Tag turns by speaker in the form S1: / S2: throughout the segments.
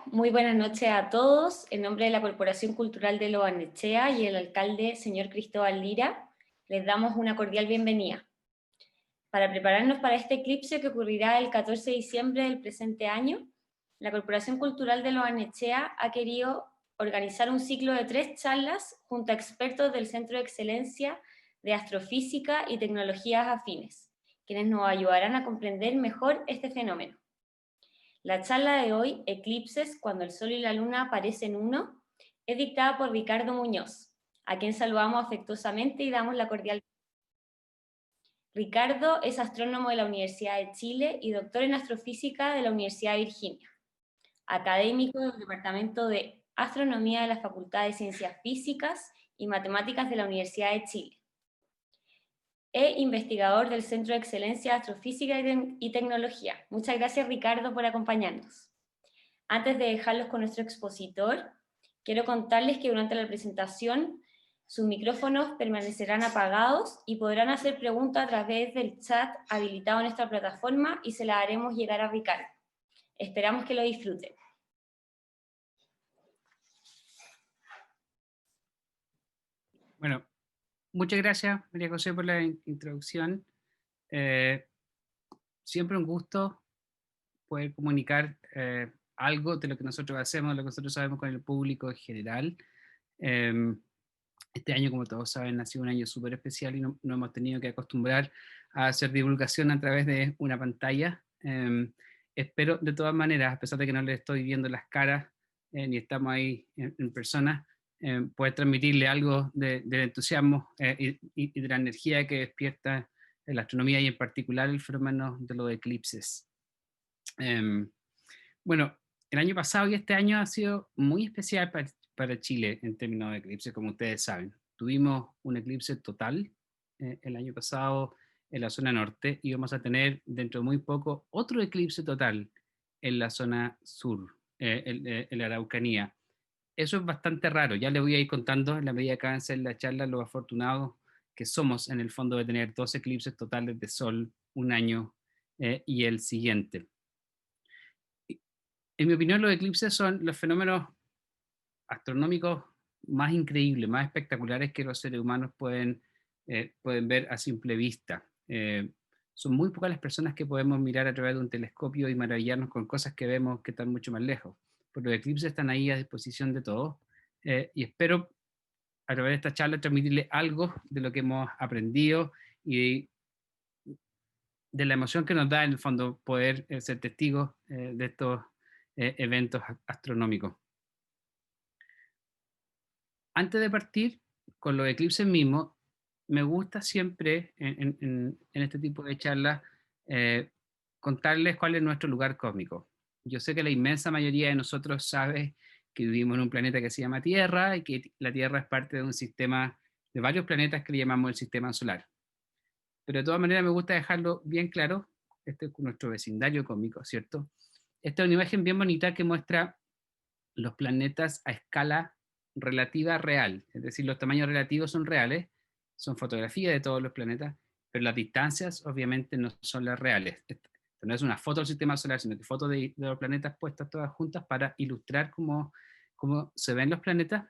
S1: muy buenas noches a todos. En nombre de la Corporación Cultural de Lo Barnechea y el alcalde, señor Cristóbal Lira, les damos una cordial bienvenida. Para prepararnos para este eclipse que ocurrirá el 14 de diciembre del presente año, la Corporación Cultural de Lo Barnechea ha querido organizar un ciclo de 3 charlas junto a expertos del Centro de Excelencia de Astrofísica y Tecnologías Afines, quienes nos ayudarán a comprender mejor este fenómeno. La charla de hoy, Eclipses, cuando el Sol y la Luna aparecen uno, es dictada por Ricardo Muñoz, a quien saludamos afectuosamente y damos la cordial. Ricardo es astrónomo de la Universidad de Chile y doctor en astrofísica de la Universidad de Virginia, académico del Departamento de Astronomía de la Facultad de Ciencias Físicas y Matemáticas de la Universidad de Chile, e investigador del Centro de Excelencia de Astrofísica y Tecnología. Muchas gracias, Ricardo, por acompañarnos. Antes de dejarlos con nuestro expositor, quiero contarles que durante la presentación sus micrófonos permanecerán apagados y podrán hacer preguntas a través del chat habilitado en esta plataforma y se la haremos llegar a Ricardo. Esperamos que lo disfruten.
S2: Bueno, muchas gracias, María José, por la introducción. Siempre un gusto poder comunicar algo de lo que nosotros hacemos, lo que nosotros sabemos con el público en general. Este año, como todos saben, ha sido un año súper especial y no hemos tenido que acostumbrar a hacer divulgación a través de una pantalla. Espero, de todas maneras, a pesar de que no les estoy viendo las caras ni estamos ahí en persona, poder transmitirle algo del entusiasmo y de la energía que despierta la astronomía y en particular el fenómeno de los eclipses. Bueno, el año pasado y este año ha sido muy especial para Chile en términos de eclipses, como ustedes saben. Tuvimos un eclipse total el año pasado en la zona norte y vamos a tener dentro de muy poco otro eclipse total en la zona sur, en la Araucanía. Eso es bastante raro, ya les voy a ir contando en la medida que avance en la charla los afortunados que somos en el fondo de tener 2 eclipses totales de sol un año y el siguiente. En mi opinión, los eclipses son los fenómenos astronómicos más increíbles, más espectaculares que los seres humanos pueden ver a simple vista. Son muy pocas las personas que podemos mirar a través de un telescopio y maravillarnos con cosas que vemos que están mucho más lejos. Pero los eclipses están ahí a disposición de todos y espero a través de esta charla transmitirle algo de lo que hemos aprendido y de la emoción que nos da en el fondo poder ser testigos de estos eventos astronómicos. Antes de partir con los eclipses mismos, me gusta siempre en este tipo de charlas contarles cuál es nuestro lugar cósmico. Yo sé que la inmensa mayoría de nosotros sabe que vivimos en un planeta que se llama Tierra y que la Tierra es parte de un sistema de varios planetas que le llamamos el sistema solar. Pero de todas maneras me gusta dejarlo bien claro, este es nuestro vecindario cósmico, ¿cierto? Esta es una imagen bien bonita que muestra los planetas a escala relativa real, es decir, los tamaños relativos son reales, son fotografías de todos los planetas, pero las distancias obviamente no son las reales. Esto no es una foto del sistema solar, sino que fotos de los planetas puestas todas juntas para ilustrar cómo se ven los planetas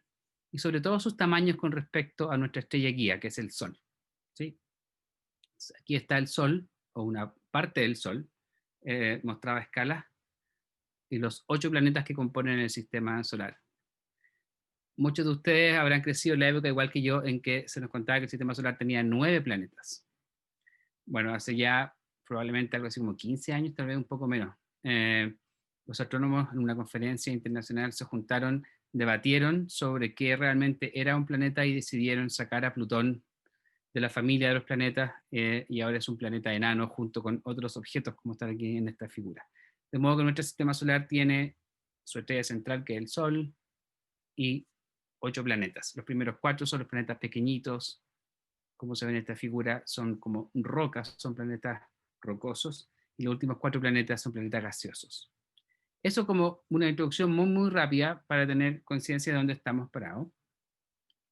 S2: y sobre todo sus tamaños con respecto a nuestra estrella guía, que es el Sol. ¿Sí? Aquí está el Sol, o una parte del Sol, mostrada a escala, y los 8 planetas que componen el sistema solar. Muchos de ustedes habrán crecido en la época, igual que yo, en que se nos contaba que el sistema solar tenía 9 planetas. Bueno, hace ya probablemente algo así como 15 años, tal vez un poco menos. Los astrónomos en una conferencia internacional se juntaron, debatieron sobre qué realmente era un planeta y decidieron sacar a Plutón de la familia de los planetas y ahora es un planeta enano junto con otros objetos como están aquí en esta figura. De modo que nuestro sistema solar tiene su estrella central, que es el Sol, y 8 planetas. Los primeros 4 son los planetas pequeñitos, como se ve en esta figura, son como rocas, son planetas rocosos, y los últimos 4 planetas son planetas gaseosos. Eso como una introducción muy, muy rápida para tener conciencia de dónde estamos parados.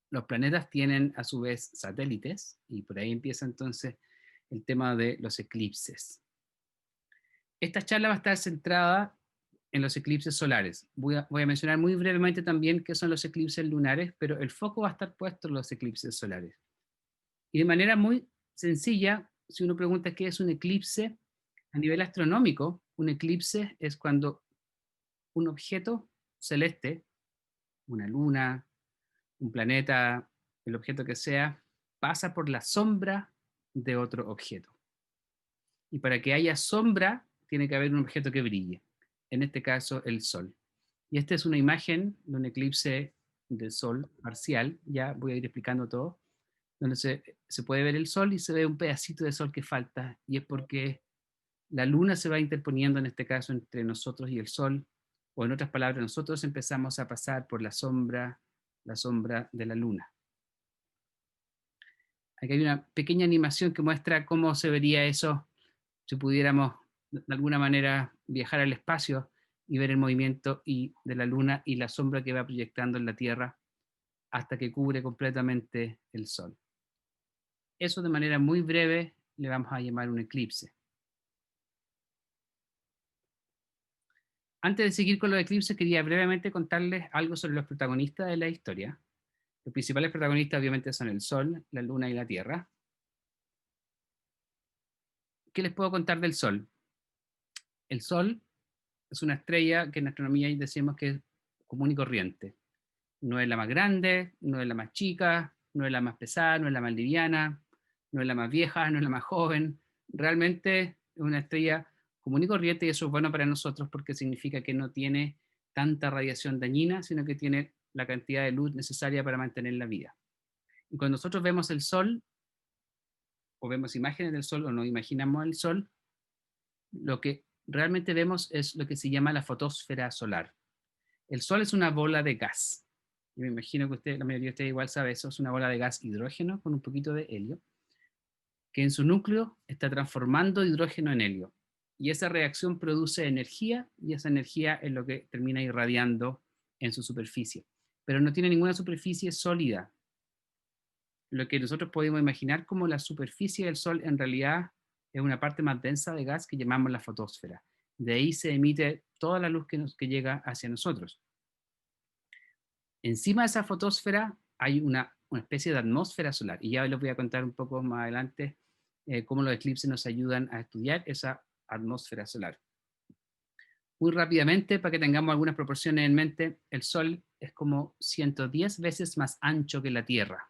S2: Los planetas tienen a su vez satélites, y por ahí empieza entonces el tema de los eclipses. Esta charla va a estar centrada en los eclipses solares. Voy a mencionar muy brevemente también qué son los eclipses lunares, pero el foco va a estar puesto en los eclipses solares. Y de manera muy sencilla, si uno pregunta qué es un eclipse a nivel astronómico, un eclipse es cuando un objeto celeste, una luna, un planeta, el objeto que sea, pasa por la sombra de otro objeto. Y para que haya sombra, tiene que haber un objeto que brille. En este caso, el Sol. Y esta es una imagen de un eclipse del Sol parcial. Ya voy a ir explicando todo. Donde se puede ver el Sol y se ve un pedacito de Sol que falta. Y es porque la Luna se va interponiendo, en este caso, entre nosotros y el Sol. O en otras palabras, nosotros empezamos a pasar por la sombra de la Luna. Aquí hay una pequeña animación que muestra cómo se vería eso si pudiéramos de alguna manera viajar al espacio y ver el movimiento de la Luna y la sombra que va proyectando en la Tierra hasta que cubre completamente el Sol. Eso de manera muy breve le vamos a llamar un eclipse. Antes de seguir con los eclipses, quería brevemente contarles algo sobre los protagonistas de la historia. Los principales protagonistas obviamente son el Sol, la Luna y la Tierra. ¿Qué les puedo contar del Sol? El Sol es una estrella que en astronomía decimos que es común y corriente. No es la más grande, no es la más chica, no es la más pesada, no es la más liviana, no es la más vieja, no es la más joven. Realmente es una estrella común y corriente y eso es bueno para nosotros porque significa que no tiene tanta radiación dañina, sino que tiene la cantidad de luz necesaria para mantener la vida. Y cuando nosotros vemos el Sol, o vemos imágenes del Sol, o nos imaginamos el Sol, lo que realmente vemos es lo que se llama la fotosfera solar. El Sol es una bola de gas. Y me imagino que la mayoría de ustedes igual sabe eso, es una bola de gas hidrógeno con un poquito de helio, que en su núcleo está transformando hidrógeno en helio. Y esa reacción produce energía y esa energía es lo que termina irradiando en su superficie. Pero no tiene ninguna superficie sólida. Lo que nosotros podemos imaginar como la superficie del Sol en realidad es una parte más densa de gas que llamamos la fotosfera. De ahí se emite toda la luz que llega hacia nosotros. Encima de esa fotosfera hay una especie de atmósfera solar, y ya les voy a contar un poco más adelante cómo los eclipses nos ayudan a estudiar esa atmósfera solar. Muy rápidamente, para que tengamos algunas proporciones en mente, el Sol es como 110 veces más ancho que la Tierra.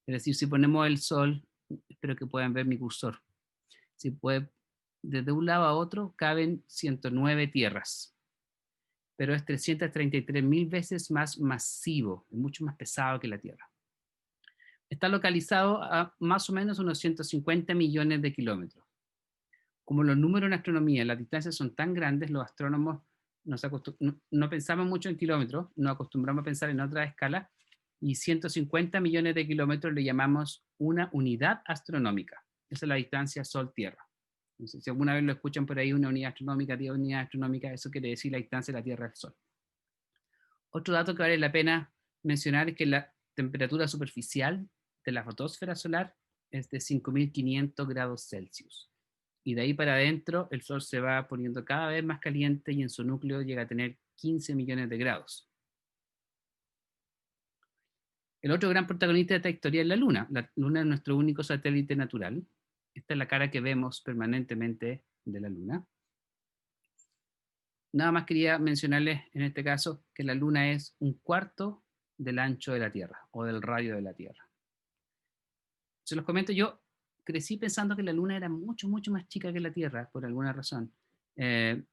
S2: Es decir, si ponemos el Sol, espero que puedan ver mi cursor, si puede, desde un lado a otro caben 109 tierras, pero es 333.000 veces más masivo, es mucho más pesado que la Tierra. Está localizado a más o menos unos 150 millones de kilómetros. Como los números en astronomía, las distancias son tan grandes, los astrónomos no pensamos mucho en kilómetros, nos acostumbramos a pensar en otras escalas, y 150 millones de kilómetros le llamamos una unidad astronómica. Esa es la distancia Sol-Tierra. Entonces, si alguna vez lo escuchan por ahí, una unidad astronómica, 10 unidades astronómicas, eso quiere decir la distancia de la Tierra al Sol. Otro dato que vale la pena mencionar es que la temperatura superficial de la fotosfera solar es de 5.500 grados Celsius. Y de ahí para adentro el Sol se va poniendo cada vez más caliente y en su núcleo llega a tener 15 millones de grados. El otro gran protagonista de esta historia es la Luna. La Luna es nuestro único satélite natural. Esta es la cara que vemos permanentemente de la Luna. Nada más quería mencionarles en este caso que la Luna es un cuarto del ancho de la Tierra o del radio de la Tierra. Se los comento, yo crecí pensando que la Luna era mucho, mucho más chica que la Tierra, por alguna razón. Me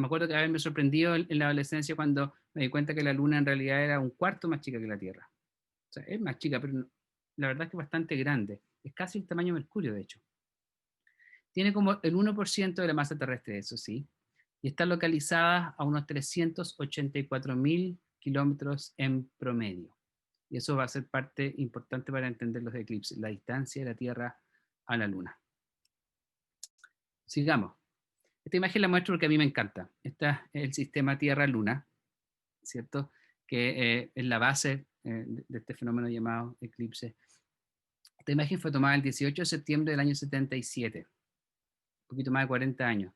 S2: acuerdo que a veces me sorprendió en la adolescencia cuando me di cuenta que la Luna en realidad era un cuarto más chica que la Tierra. O sea, es más chica, pero la verdad es que es bastante grande. Es casi el tamaño de Mercurio, de hecho. Tiene como el 1% de la masa terrestre, eso sí, y está localizada a unos 384.000 kilómetros en promedio. Y eso va a ser parte importante para entender los eclipses, la distancia de la Tierra a la Luna. Sigamos. Esta imagen la muestro porque a mí me encanta. Este es el sistema Tierra-Luna, ¿cierto? Que es la base de este fenómeno llamado eclipse. Esta imagen fue tomada el 18 de septiembre del año 77, un poquito más de 40 años,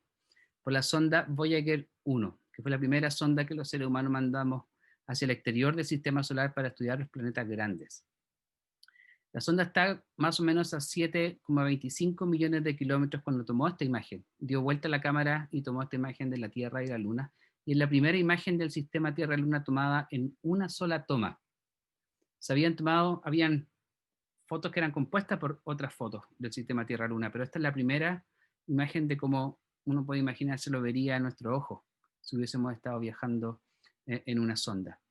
S2: por la sonda Voyager 1, que fue la primera sonda que los seres humanos mandamos hacia el exterior del sistema solar para estudiar los planetas grandes. La sonda está más o menos a 7,25 millones de kilómetros cuando tomó esta imagen. Dio vuelta a la cámara y tomó esta imagen de la Tierra y la Luna. Y es la primera imagen del sistema Tierra-Luna tomada en una sola toma. Habían fotos que eran compuestas por otras fotos del sistema Tierra-Luna, pero esta es la primera imagen de cómo uno puede imaginarse lo vería a nuestro ojo si hubiésemos estado viajando en una sonda.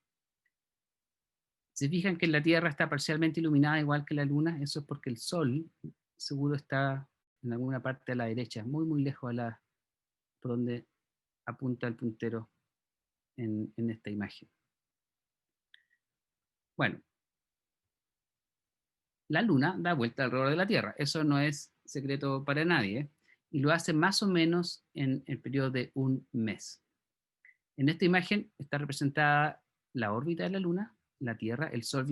S2: Se fijan que la Tierra está parcialmente iluminada igual que la Luna, eso es porque el Sol seguro está en alguna parte a la derecha, muy muy lejos por donde apunta el puntero en esta imagen. Bueno, la Luna da vuelta alrededor de la Tierra, eso no es secreto para nadie, y lo hace más o menos en el periodo de un mes. En esta imagen está representada la órbita de la Luna, la Tierra, el Sol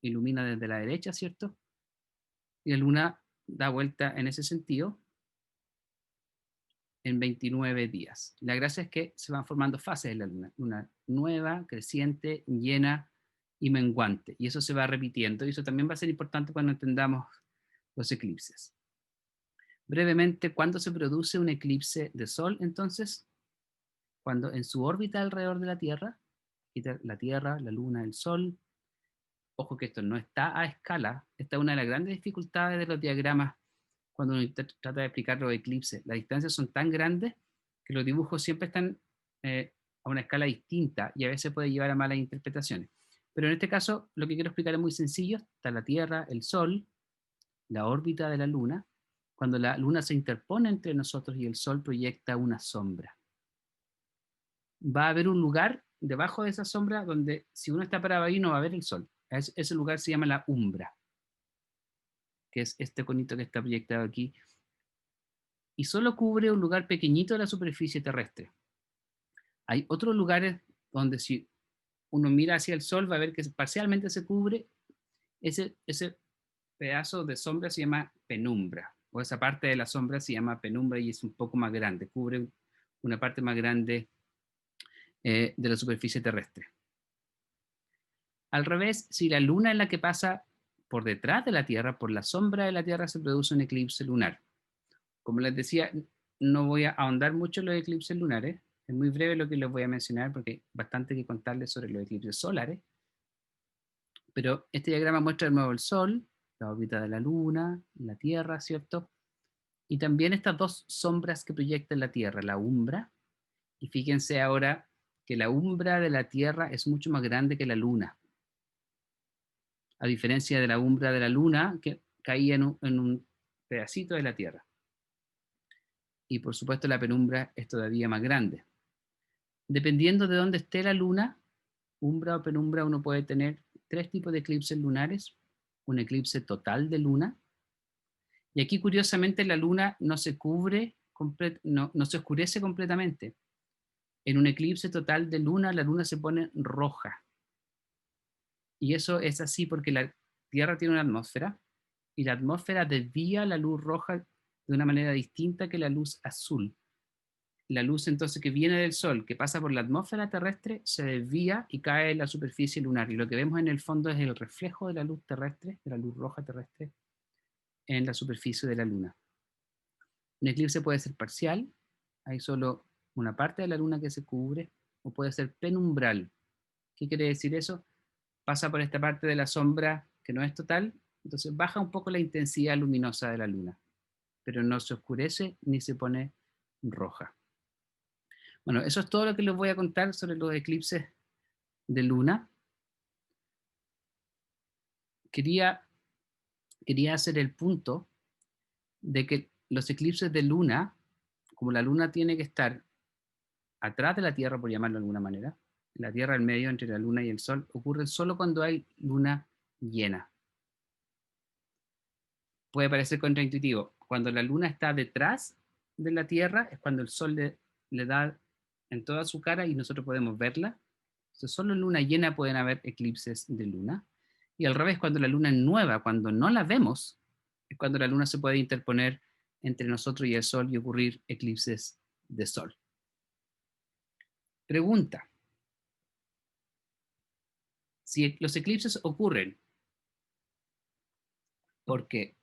S2: ilumina desde la derecha, ¿cierto? Y la Luna da vuelta en ese sentido en 29 días. La gracia es que se van formando fases de la Luna, una nueva, creciente, llena y menguante, y eso se va repitiendo, y eso también va a ser importante cuando entendamos los eclipses. Brevemente, ¿cuándo se produce un eclipse de Sol? Entonces, cuando en su órbita alrededor de la Tierra, la Luna, el Sol, ojo que esto no está a escala, esta es una de las grandes dificultades de los diagramas cuando uno trata de explicar los eclipses. Las distancias son tan grandes que los dibujos siempre están a una escala distinta y a veces puede llevar a malas interpretaciones. Pero en este caso, lo que quiero explicar es muy sencillo. Está la Tierra, el Sol, la órbita de la Luna. Cuando la Luna se interpone entre nosotros y el Sol, proyecta una sombra. Va a haber un lugar debajo de esa sombra donde si uno está parado ahí no va a ver el Sol. Ese lugar se llama la umbra, que es este conito que está proyectado aquí, y solo cubre un lugar pequeñito de la superficie terrestre. Hay otros lugares donde si uno mira hacia el Sol va a ver que parcialmente se cubre, ese pedazo de sombra se llama penumbra, o esa parte de la sombra se llama penumbra y es un poco más grande, cubre una parte más grande de la superficie terrestre. Al revés, si la Luna es la que pasa por detrás de la Tierra, por la sombra de la Tierra, se produce un eclipse lunar. Como les decía, no voy a ahondar mucho en los eclipses lunares, es muy breve lo que les voy a mencionar porque hay bastante que contarles sobre los eclipses solares, pero este diagrama muestra de nuevo el Sol, la órbita de la Luna, la Tierra, ¿cierto? Y también estas dos sombras que proyectan la Tierra, la umbra, y fíjense ahora que la umbra de la Tierra es mucho más grande que la Luna, a diferencia de la umbra de la Luna que caía en un pedacito de la Tierra. Y por supuesto la penumbra es todavía más grande. Dependiendo de dónde esté la Luna, umbra o penumbra, uno puede tener tres tipos de eclipses lunares. Un eclipse total de Luna. Y aquí curiosamente la Luna no se cubre, no se oscurece completamente. En un eclipse total de Luna, la Luna se pone roja. Y eso es así porque la Tierra tiene una atmósfera y la atmósfera desvía la luz roja de una manera distinta que la luz azul. La luz entonces que viene del Sol, que pasa por la atmósfera terrestre, se desvía y cae en la superficie lunar. Y lo que vemos en el fondo es el reflejo de la luz terrestre, de la luz roja terrestre, en la superficie de la Luna. Un eclipse puede ser parcial, hay solo una parte de la Luna que se cubre, o puede ser penumbral. ¿Qué quiere decir eso? Pasa por esta parte de la sombra que no es total, entonces baja un poco la intensidad luminosa de la Luna, pero no se oscurece ni se pone roja. Bueno, eso es todo lo que les voy a contar sobre los eclipses de Luna. Quería hacer el punto de que los eclipses de Luna, como la Luna tiene que estar atrás de la Tierra, por llamarlo de alguna manera, la Tierra en medio entre la Luna y el Sol, ocurren solo cuando hay luna llena. Puede parecer contraintuitivo. Cuando la Luna está detrás de la Tierra es cuando el Sol le da en toda su cara y nosotros podemos verla. Entonces, solo en luna llena pueden haber eclipses de Luna. Y al revés, cuando la Luna es nueva, cuando no la vemos, es cuando la Luna se puede interponer entre nosotros y el Sol y ocurrir eclipses de sol. Pregunta: si los eclipses ocurren porque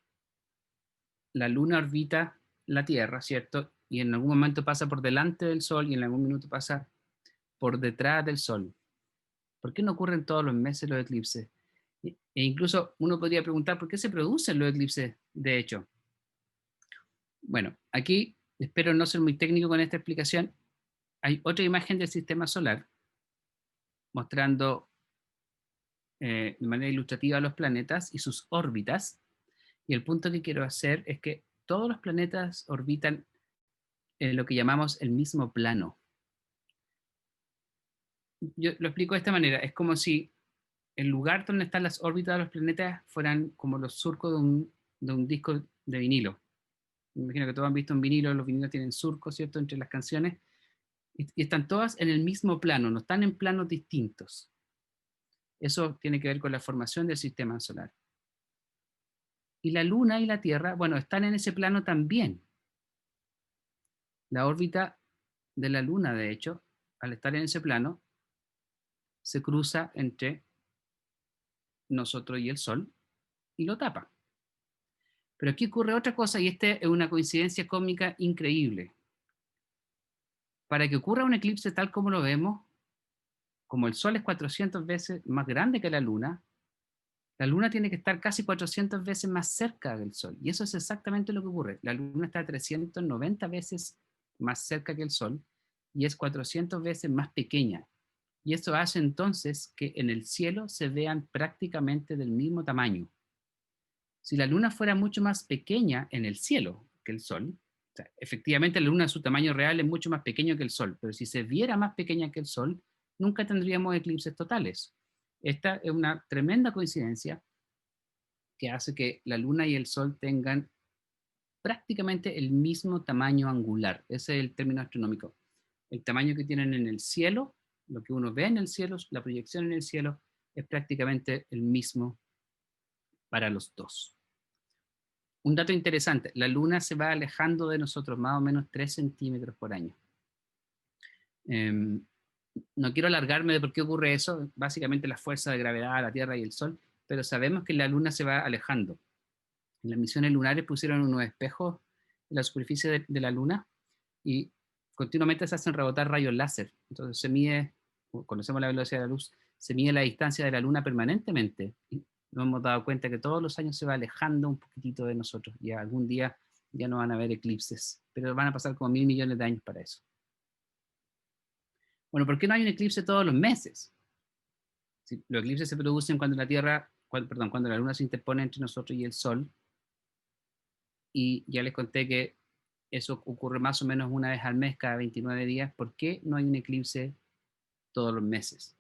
S2: la luna orbita la Tierra, ¿cierto? Y en algún momento pasa por delante del Sol y en algún minuto pasa por detrás del Sol. ¿Por qué no ocurren todos los meses los eclipses? E incluso uno podría preguntar, ¿por qué se producen los eclipses de hecho? Bueno, aquí espero no ser muy técnico con esta explicación. Hay otra imagen del sistema solar mostrando de manera ilustrativa los planetas y sus órbitas. Y el punto que quiero hacer es que todos los planetas orbitan en lo que llamamos el mismo plano. Yo lo explico de esta manera. Es como si el lugar donde están las órbitas de los planetas fueran como los surcos de un disco de vinilo. Me imagino que todos han visto un vinilo, los vinilos tienen surcos, ¿cierto?, entre las canciones, y están todas en el mismo plano, no están en planos distintos. Eso tiene que ver con la formación del sistema solar. Y la Luna y la Tierra, bueno, están en ese plano también. La órbita de la Luna, de hecho, al estar en ese plano, se cruza entre nosotros y el Sol y lo tapa. Pero aquí ocurre otra cosa y esta es una coincidencia cósmica increíble. Para que ocurra un eclipse tal como lo vemos, como el Sol es 400 veces más grande que la Luna tiene que estar casi 400 veces más cerca del Sol. Y eso es exactamente lo que ocurre. La Luna está 390 veces más cerca que el Sol y es 400 veces más pequeña. Y eso hace entonces que en el cielo se vean prácticamente del mismo tamaño. Si la Luna fuera mucho más pequeña en el cielo que el Sol, o sea, efectivamente la Luna su tamaño real es mucho más pequeño que el Sol, pero si se viera más pequeña que el Sol, nunca tendríamos eclipses totales. Esta es una tremenda coincidencia que hace que la Luna y el Sol tengan prácticamente el mismo tamaño angular. Ese es el término astronómico. El tamaño que tienen en el cielo, lo que uno ve en el cielo, la proyección en el cielo, es prácticamente el mismo para los dos. Un dato interesante, la Luna se va alejando de nosotros más o menos 3 centímetros por año. No quiero alargarme de por qué ocurre eso, básicamente la fuerza de gravedad, la Tierra y el Sol, pero sabemos que la Luna se va alejando. En las misiones lunares pusieron unos espejos en la superficie de la Luna y continuamente se hacen rebotar rayos láser. Entonces se mide, conocemos la velocidad de la luz, se mide la distancia de la Luna permanentemente. Y nos hemos dado cuenta que todos los años se va alejando un poquitito de nosotros y algún día ya no van a haber eclipses, pero van a pasar como 1.000 millones de años para eso. Bueno, ¿por qué no hay un eclipse todos los meses? Si los eclipses se producen cuando cuando la Luna se interpone entre nosotros y el Sol, y ya les conté que eso ocurre más o menos una vez al mes, cada 29 días. ¿Por qué no hay un eclipse todos los meses?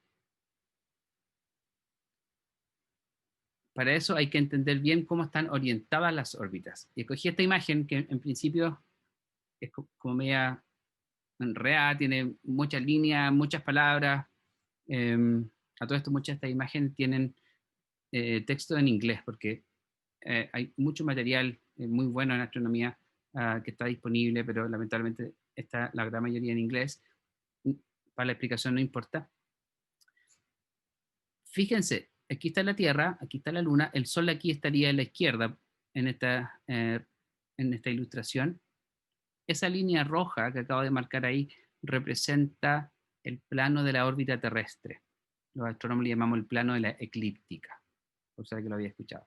S2: Para eso hay que entender bien cómo están orientadas las órbitas. Y escogí esta imagen que en principio es como media enredada, tiene muchas líneas, muchas palabras. A todo esto, muchas de estas imágenes tienen texto en inglés porque hay mucho material muy bueno en astronomía que está disponible, pero lamentablemente está la gran mayoría en inglés. Para la explicación no importa. Fíjense, aquí está la Tierra, aquí está la Luna, el Sol aquí estaría a la izquierda en esta ilustración. Esa línea roja que acabo de marcar ahí representa el plano de la órbita terrestre. Los astrónomos le llamamos el plano de la eclíptica, por saber que lo había escuchado.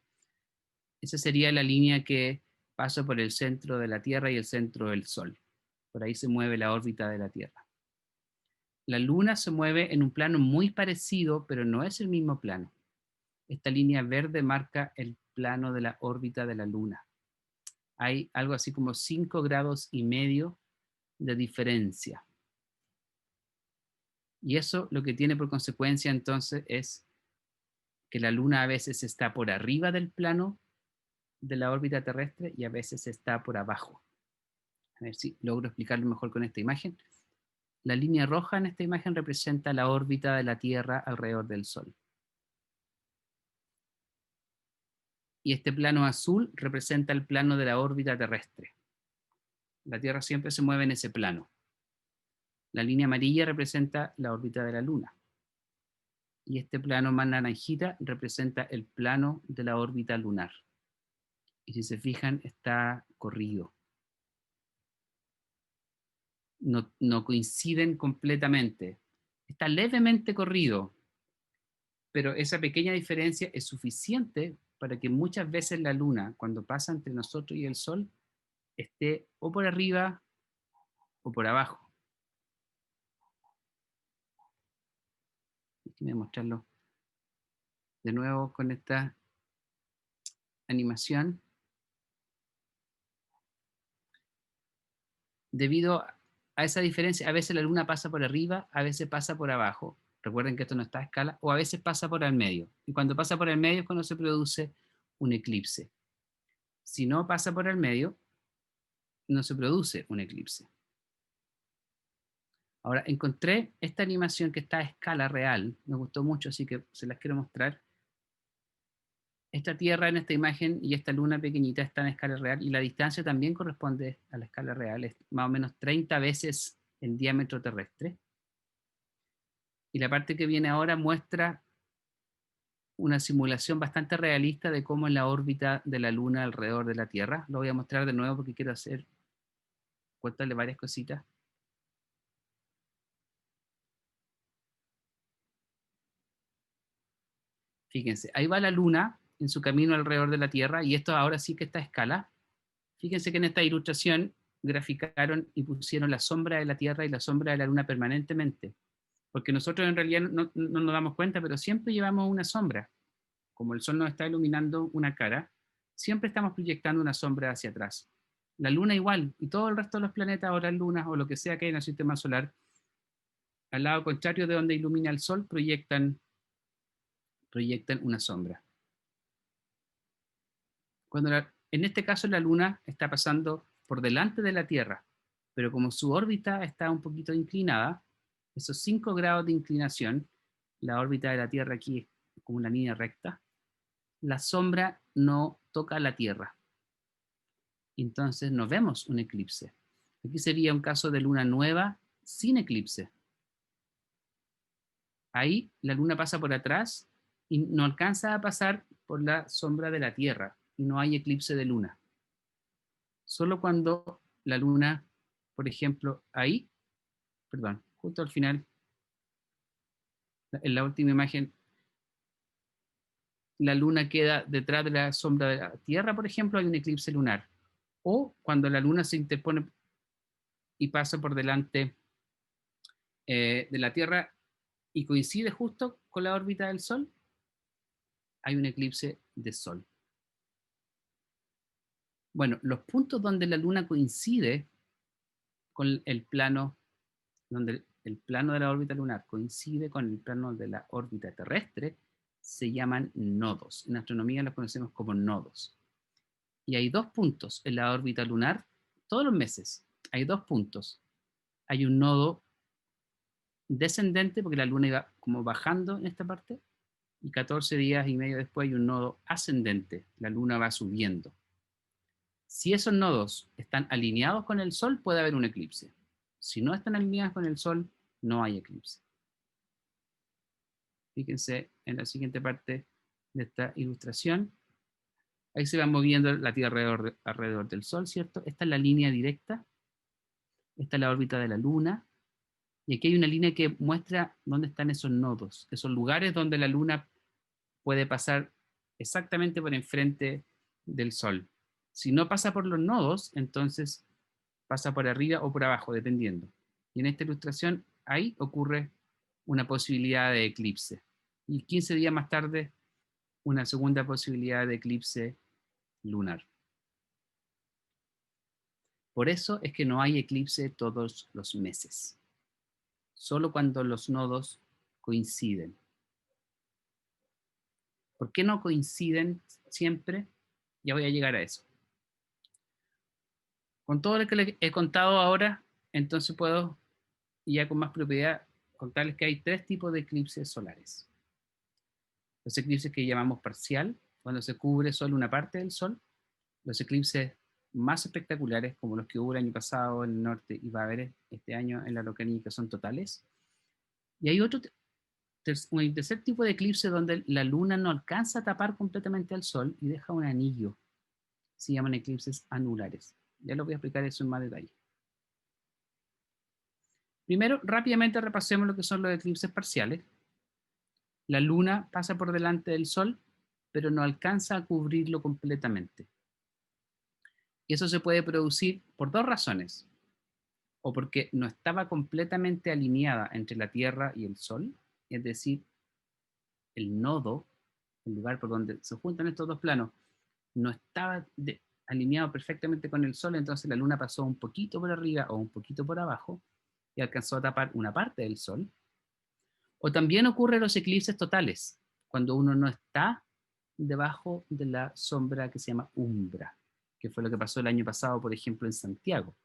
S2: Esa sería la línea que pasa por el centro de la Tierra y el centro del Sol. Por ahí se mueve la órbita de la Tierra. La Luna se mueve en un plano muy parecido, pero no es el mismo plano. Esta línea verde marca el plano de la órbita de la Luna. Hay algo así como 5,5 grados de diferencia. Y eso lo que tiene por consecuencia entonces es que la Luna a veces está por arriba del plano de la órbita terrestre y a veces está por abajo. A ver si logro explicarlo mejor con esta imagen. La línea roja en esta imagen representa la órbita de la Tierra alrededor del Sol. Y este plano azul representa el plano de la órbita terrestre. La Tierra siempre se mueve en ese plano. La línea amarilla representa la órbita de la Luna. Y este plano más naranjita representa el plano de la órbita lunar. Y si se fijan, está corrido. No coinciden completamente. Está levemente corrido, pero esa pequeña diferencia es suficiente para que muchas veces la Luna, cuando pasa entre nosotros y el Sol, esté o por arriba o por abajo. Déjenme mostrarlo de nuevo con esta animación. Debido a esa diferencia, a veces la Luna pasa por arriba, a veces pasa por abajo. Recuerden que esto no está a escala, o a veces pasa por el medio. Y cuando pasa por el medio es cuando se produce un eclipse. Si no pasa por el medio, no se produce un eclipse. Ahora, encontré esta animación que está a escala real, me gustó mucho, así que se las quiero mostrar. Esta Tierra en esta imagen y esta Luna pequeñita están a escala real y la distancia también corresponde a la escala real, es más o menos 30 veces el diámetro terrestre. Y la parte que viene ahora muestra una simulación bastante realista de cómo es la órbita de la Luna alrededor de la Tierra. Lo voy a mostrar de nuevo porque quiero contarle varias cositas. Fíjense, ahí va la Luna en su camino alrededor de la Tierra y esto ahora sí que está a escala. Fíjense que en esta ilustración graficaron y pusieron la sombra de la Tierra y la sombra de la Luna permanentemente, porque nosotros en realidad no nos damos cuenta, pero siempre llevamos una sombra. Como el Sol nos está iluminando una cara, siempre estamos proyectando una sombra hacia atrás. La Luna igual, y todo el resto de los planetas o las lunas o lo que sea que hay en el sistema solar, al lado contrario de donde ilumina el Sol, proyectan una sombra. En este caso la Luna está pasando por delante de la Tierra, pero como su órbita está un poquito inclinada, esos 5 grados de inclinación, la órbita de la Tierra aquí es como una línea recta, la sombra no toca la Tierra. Entonces no vemos un eclipse. Aquí sería un caso de luna nueva sin eclipse. Ahí la luna pasa por atrás y no alcanza a pasar por la sombra de la Tierra y no hay eclipse de luna. Solo cuando la luna, por ejemplo, ahí, perdón, justo al final, en la última imagen, la luna queda detrás de la sombra de la Tierra, por ejemplo, hay un eclipse lunar. O cuando la luna se interpone y pasa por delante de la Tierra y coincide justo con la órbita del Sol, hay un eclipse de Sol. Bueno, los puntos donde la Luna coincide con el plano, donde el plano de la órbita lunar coincide con el plano de la órbita terrestre, se llaman nodos. En astronomía los conocemos como nodos. Y hay 2 puntos en la órbita lunar todos los meses. Hay 2 puntos. Hay un nodo descendente, porque la Luna iba como bajando en esta parte, y 14 días y medio después hay un nodo ascendente, la Luna va subiendo. Si esos nodos están alineados con el Sol, puede haber un eclipse. Si no están alineados con el Sol, no hay eclipse. Fíjense en la siguiente parte de esta ilustración. Ahí se va moviendo la Tierra alrededor del Sol, ¿cierto? Esta es la línea directa. Esta es la órbita de la Luna. Y aquí hay una línea que muestra dónde están esos nodos, esos lugares donde la Luna puede pasar exactamente por enfrente del Sol. Si no pasa por los nodos, entonces pasa por arriba o por abajo, dependiendo. Y en esta ilustración, ahí ocurre una posibilidad de eclipse. Y 15 días más tarde, una segunda posibilidad de eclipse lunar. Por eso es que no hay eclipse todos los meses. Solo cuando los nodos coinciden. ¿Por qué no coinciden siempre? Ya voy a llegar a eso. Con todo lo que les he contado ahora, entonces puedo, ya con más propiedad, contarles que hay 3 tipos de eclipses solares. Los eclipses que llamamos parcial, cuando se cubre solo una parte del Sol. Los eclipses más espectaculares, como los que hubo el año pasado en el norte y va a haber este año en la Araucanía, que son totales. Y hay un tercer tipo de eclipse donde la luna no alcanza a tapar completamente al sol y deja un anillo. Se llaman eclipses anulares. Ya lo voy a explicar eso en más detalle. Primero, rápidamente repasemos lo que son los eclipses parciales. La luna pasa por delante del sol, pero no alcanza a cubrirlo completamente. Y eso se puede producir por dos razones. O porque no estaba completamente alineada entre la Tierra y el Sol, es decir, el nodo, el lugar por donde se juntan estos dos planos, no estaba alineado perfectamente con el Sol, entonces la Luna pasó un poquito por arriba o un poquito por abajo y alcanzó a tapar una parte del Sol. O también ocurre los eclipses totales, cuando uno no está debajo de la sombra que se llama umbra, que fue lo que pasó el año pasado, por ejemplo, en Santiago.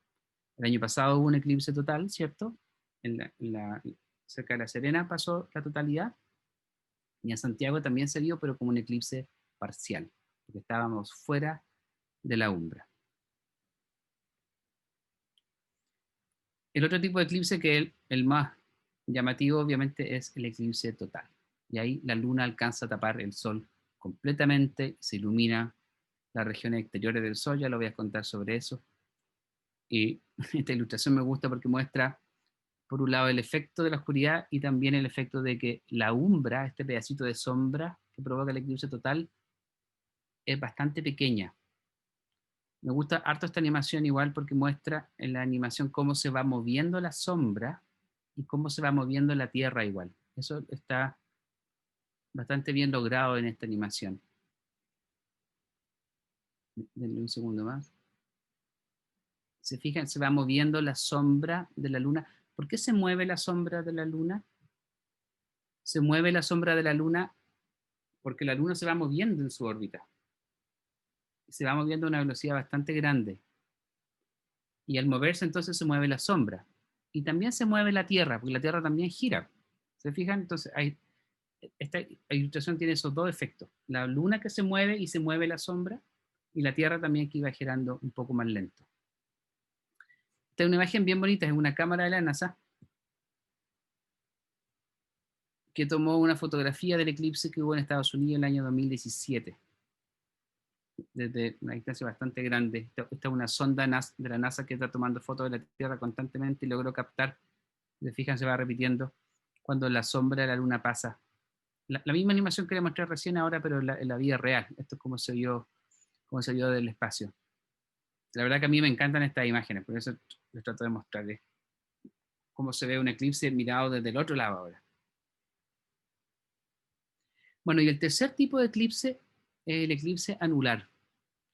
S2: El año pasado hubo un eclipse total, ¿cierto? Cerca de La Serena pasó la totalidad, y en Santiago también se vio, pero como un eclipse parcial, porque estábamos fuera de la umbra. El otro tipo de eclipse, que es el más llamativo, obviamente, es el eclipse total. Y ahí la luna alcanza a tapar el sol completamente, se ilumina las regiones exteriores del sol, ya lo voy a contar sobre eso. Y esta ilustración me gusta porque muestra, por un lado, el efecto de la oscuridad y también el efecto de que la umbra, este pedacito de sombra que provoca el eclipse total, es bastante pequeña. Me gusta harto esta animación igual porque muestra en la animación cómo se va moviendo la sombra y cómo se va moviendo la tierra igual. Eso está bastante bien logrado en esta animación. Denle un segundo más. Se fijan, se va moviendo la sombra de la luna. ¿Por qué se mueve la sombra de la luna? Se mueve la sombra de la luna porque la luna se va moviendo en su órbita. Se va moviendo a una velocidad bastante grande. Y al moverse entonces se mueve la sombra. Y también se mueve la Tierra, porque la Tierra también gira. ¿Se fijan? Entonces esta ilustración tiene esos dos efectos. La luna que se mueve y se mueve la sombra, y la Tierra también que iba girando un poco más lento. Esta es una imagen bien bonita, es una cámara de la NASA que tomó una fotografía del eclipse que hubo en Estados Unidos en el año 2017. Desde una distancia bastante grande. Esta es una sonda de la NASA que está tomando fotos de la Tierra constantemente y logró captar, se fijan, se va repitiendo cuando la sombra de la luna pasa. La misma animación que le mostré recién ahora, pero en la vida real. Esto es como se vio del espacio. La verdad que a mí me encantan estas imágenes, por eso les trato de mostrarles cómo se ve un eclipse mirado desde el otro lado ahora. Bueno, y el tercer tipo de eclipse es el eclipse anular,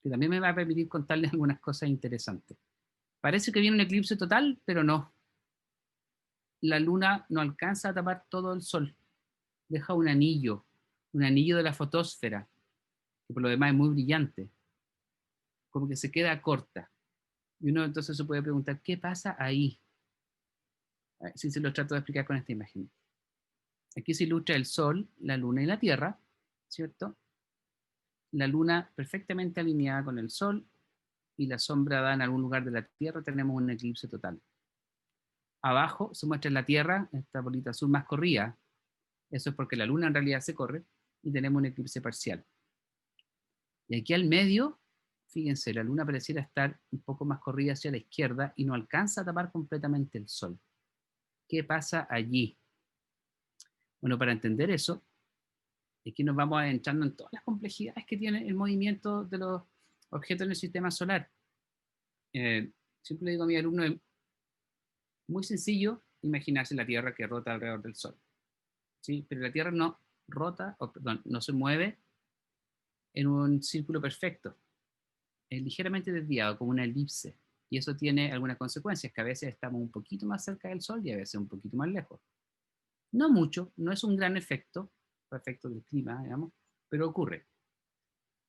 S2: que también me va a permitir contarles algunas cosas interesantes. Parece que viene un eclipse total, pero no. La luna no alcanza a tapar todo el sol. Deja un anillo de la fotosfera, que por lo demás es muy brillante, como que se queda corta. Y uno entonces se puede preguntar, ¿qué pasa ahí? Si se lo trato de explicar con esta imagen. Aquí se ilustra el sol, la luna y la tierra, ¿cierto? La luna perfectamente alineada con el sol y la sombra da en algún lugar de la tierra, tenemos un eclipse total. Abajo se muestra la tierra, esta bolita azul más corrida, eso es porque la luna en realidad se corre, y tenemos un eclipse parcial. Y aquí al medio, fíjense, la luna pareciera estar un poco más corrida hacia la izquierda y no alcanza a tapar completamente el sol. ¿Qué pasa allí? Bueno, para entender eso, aquí nos vamos adentrando en todas las complejidades que tiene el movimiento de los objetos en el sistema solar. Siempre le digo a mi alumno, es muy sencillo imaginarse la Tierra que rota alrededor del Sol, ¿sí? Pero la Tierra no rota, no se mueve en un círculo perfecto, es ligeramente desviado, como una elipse, y eso tiene algunas consecuencias, que a veces estamos un poquito más cerca del Sol y a veces un poquito más lejos. No mucho, no es un gran efecto del clima, digamos, pero ocurre.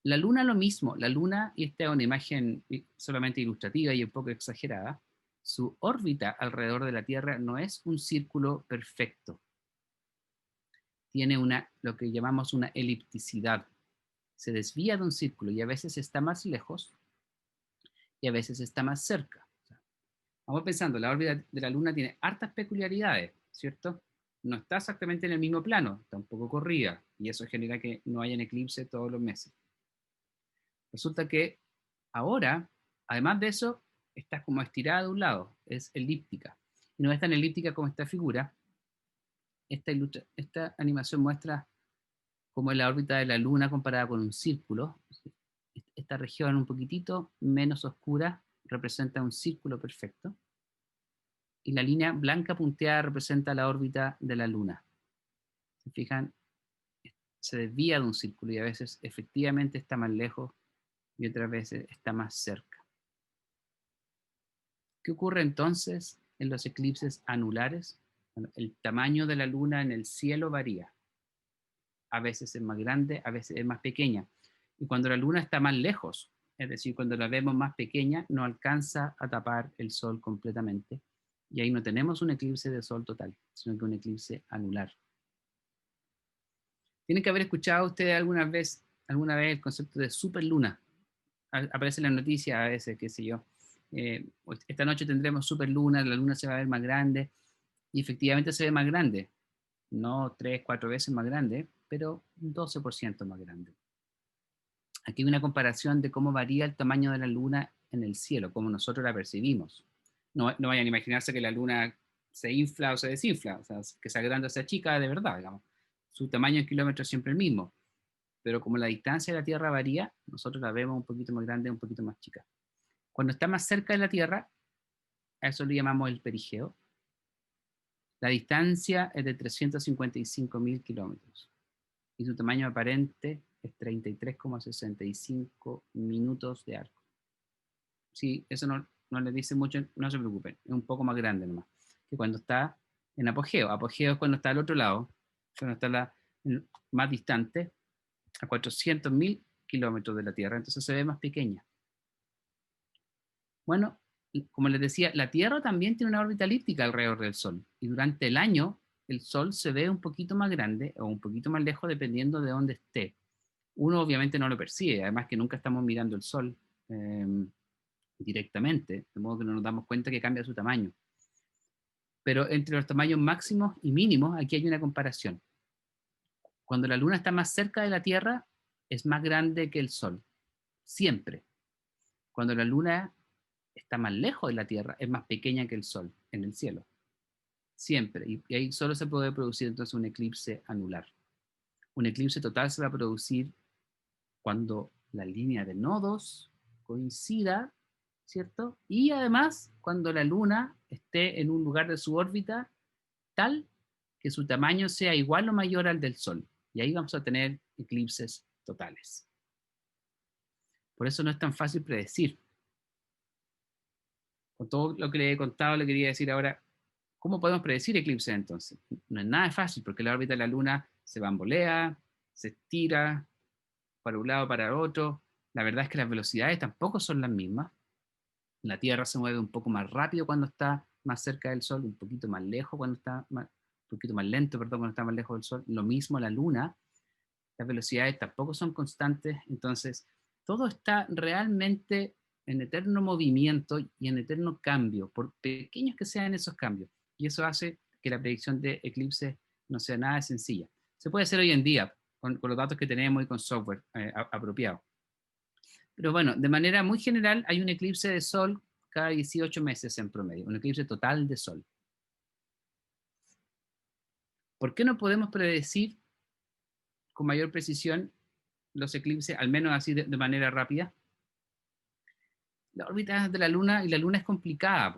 S2: La Luna lo mismo, la Luna, y esta es una imagen solamente ilustrativa y un poco exagerada, su órbita alrededor de la Tierra no es un círculo perfecto. Tiene lo que llamamos una elipticidad. Se desvía de un círculo y a veces está más lejos y a veces está más cerca. O sea, vamos pensando, la órbita de la Luna tiene hartas peculiaridades, ¿cierto? No está exactamente en el mismo plano, está un poco corrida, y eso genera que no haya eclipse todos los meses. Resulta que ahora, además de eso, está como estirada de un lado, es elíptica. Y no es tan elíptica como esta figura. Esta animación muestra cómo es la órbita de la Luna comparada con un círculo. Esta región un poquitito menos oscura representa un círculo perfecto. Y la línea blanca punteada representa la órbita de la Luna. ¿Se fijan? Se desvía de un círculo y a veces efectivamente está más lejos y otras veces está más cerca. ¿Qué ocurre entonces en los eclipses anulares? Bueno, el tamaño de la Luna en el cielo varía. A veces es más grande, a veces es más pequeña. Y cuando la Luna está más lejos, es decir, cuando la vemos más pequeña, no alcanza a tapar el Sol completamente. Y ahí no tenemos un eclipse de Sol total, sino que un eclipse anular. Tienen que haber escuchado ustedes alguna vez el concepto de superluna. Aparece en las noticias a veces, qué sé yo. Esta noche tendremos superluna, la luna se va a ver más grande, y efectivamente se ve más grande. No 3, 4 veces más grande, pero un 12% más grande. Aquí hay una comparación de cómo varía el tamaño de la luna en el cielo, cómo nosotros la percibimos. No vayan a imaginarse que la luna se infla o se desinfla, o sea, que sea grande o sea chica de verdad, digamos. Su tamaño en kilómetros es siempre el mismo, pero como la distancia de la Tierra varía, nosotros la vemos un poquito más grande, un poquito más chica. Cuando está más cerca de la Tierra, a eso lo llamamos el perigeo. La distancia es de 355.000 kilómetros y su tamaño aparente es 33,65 minutos de arco. Si eso no les dice mucho, no se preocupen, es un poco más grande nomás que cuando está en apogeo. Apogeo es cuando está al otro lado, cuando está más distante, a 400.000 kilómetros de la Tierra, entonces se ve más pequeña. Bueno, como les decía, la Tierra también tiene una órbita elíptica alrededor del Sol y durante el año el Sol se ve un poquito más grande o un poquito más lejos dependiendo de dónde esté. Uno obviamente no lo percibe, además que nunca estamos mirando el Sol directamente, de modo que no nos damos cuenta que cambia su tamaño. Pero entre los tamaños máximos y mínimos, aquí hay una comparación. Cuando la Luna está más cerca de la Tierra, es más grande que el Sol, siempre. Cuando la Luna está más lejos de la Tierra, es más pequeña que el Sol en el cielo. Siempre. Y ahí solo se puede producir entonces un eclipse anular. Un eclipse total se va a producir cuando la línea de nodos coincida, ¿cierto? Y además cuando la Luna esté en un lugar de su órbita tal que su tamaño sea igual o mayor al del Sol. Y ahí vamos a tener eclipses totales. Por eso no es tan fácil predecir. Con todo lo que le he contado, le quería decir ahora, ¿cómo podemos predecir eclipses entonces? No es nada fácil porque la órbita de la Luna se bambolea, se estira para un lado, para el otro. La verdad es que las velocidades tampoco son las mismas. La Tierra se mueve un poco más rápido cuando está más cerca del Sol, un poquito más lejos cuando está un poquito más lento, perdón, cuando está más lejos del Sol. Lo mismo la Luna. Las velocidades tampoco son constantes. Entonces, todo está realmente en eterno movimiento y en eterno cambio, por pequeños que sean esos cambios. Y eso hace que la predicción de eclipses no sea nada sencilla. Se puede hacer hoy en día con los datos que tenemos y con software apropiado. Pero bueno, de manera muy general hay un eclipse de Sol cada 18 meses en promedio, un eclipse total de Sol. ¿Por qué no podemos predecir con mayor precisión los eclipses, al menos así de manera rápida? La órbita de la Luna, y la Luna es complicada.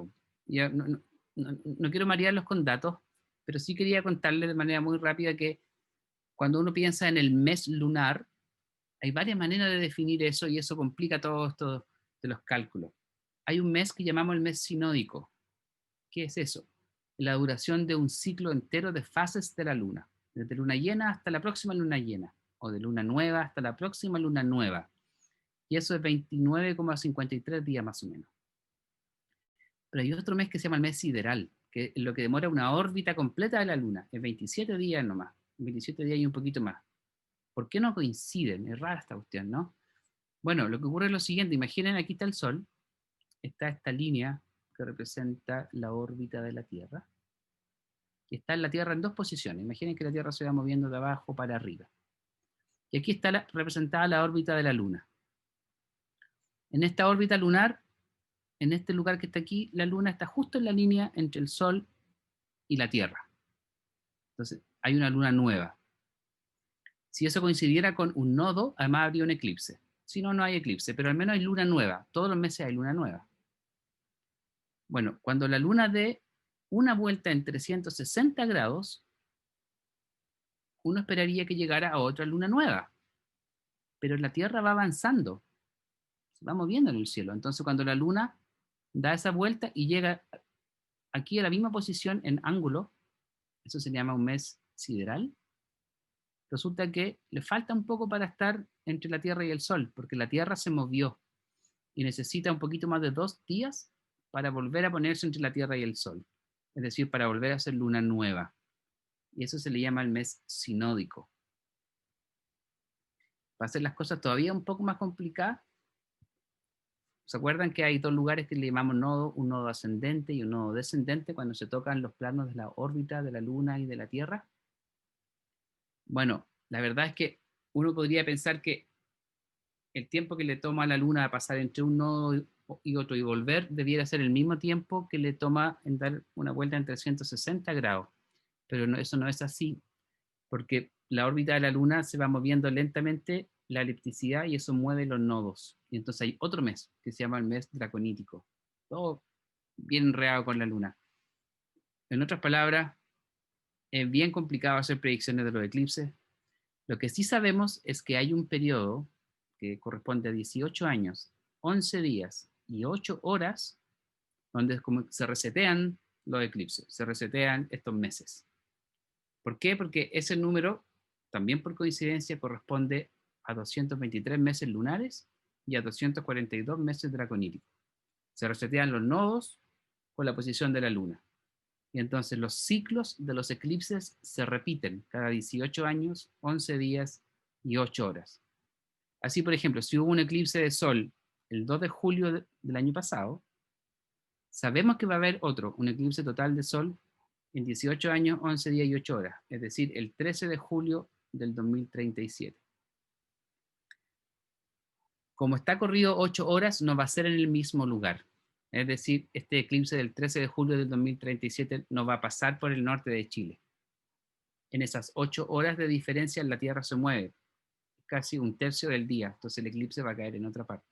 S2: Ya no quiero marearlos con datos, pero sí quería contarles de manera muy rápida que cuando uno piensa en el mes lunar, hay varias maneras de definir eso y eso complica todo esto de los cálculos. Hay un mes que llamamos el mes sinódico. ¿Qué es eso? La duración de un ciclo entero de fases de la Luna, desde luna llena hasta la próxima luna llena, o de luna nueva hasta la próxima luna nueva. Y eso es 29,53 días más o menos. Pero hay otro mes que se llama el mes sideral, que es lo que demora una órbita completa de la Luna, es 27 días nomás, 27 días y un poquito más. ¿Por qué no coinciden? Es rara esta cuestión, ¿no? Bueno, lo que ocurre es lo siguiente, imaginen aquí está el Sol, está esta línea que representa la órbita de la Tierra, que está en la Tierra en dos posiciones. Imaginen que la Tierra se va moviendo de abajo para arriba. Y aquí está representada la órbita de la Luna. En esta órbita lunar, en este lugar que está aquí, la Luna está justo en la línea entre el Sol y la Tierra. Entonces, hay una Luna nueva. Si eso coincidiera con un nodo, además habría un eclipse. Si no, no hay eclipse, pero al menos hay luna nueva. Todos los meses hay luna nueva. Bueno, cuando la Luna dé una vuelta en 360 grados, uno esperaría que llegara a otra luna nueva. Pero la Tierra va avanzando, se va moviendo en el cielo. Entonces, cuando la Luna da esa vuelta y llega aquí a la misma posición en ángulo, eso se llama un mes sideral, resulta que le falta un poco para estar entre la Tierra y el Sol, porque la Tierra se movió y necesita un poquito más de 2 días para volver a ponerse entre la Tierra y el Sol, es decir, para volver a ser luna nueva. Y eso se le llama el mes sinódico. Para hacer las cosas todavía un poco más complicadas, ¿se acuerdan que hay dos lugares que le llamamos nodo, un nodo ascendente y un nodo descendente cuando se tocan los planos de la órbita de la Luna y de la Tierra? Bueno, la verdad es que uno podría pensar que el tiempo que le toma a la Luna a pasar entre un nodo y otro y volver debiera ser el mismo tiempo que le toma en dar una vuelta en 360 grados. Pero no, eso no es así, porque la órbita de la Luna se va moviendo lentamente la elipticidad y eso mueve los nodos. Y entonces hay otro mes que se llama el mes draconítico. Todo bien enredado con la Luna. En otras palabras, es bien complicado hacer predicciones de los eclipses. Lo que sí sabemos es que hay un periodo que corresponde a 18 años, 11 días y 8 horas, donde como se resetean los eclipses, se resetean estos meses. ¿Por qué? Porque ese número, también por coincidencia, corresponde a 223 meses lunares y a 242 meses draconíticos. Se resetean los nodos con la posición de la Luna. Y entonces los ciclos de los eclipses se repiten cada 18 años, 11 días y 8 horas. Así, por ejemplo, si hubo un eclipse de Sol el 2 de julio del año pasado, sabemos que va a haber otro, un eclipse total de Sol en 18 años, 11 días y 8 horas, es decir, el 13 de julio del 2037. Como está corrido 8 horas, no va a ser en el mismo lugar. Es decir, este eclipse del 13 de julio del 2037 no va a pasar por el norte de Chile. En esas 8 horas de diferencia la Tierra se mueve, casi un tercio del día, entonces el eclipse va a caer en otra parte.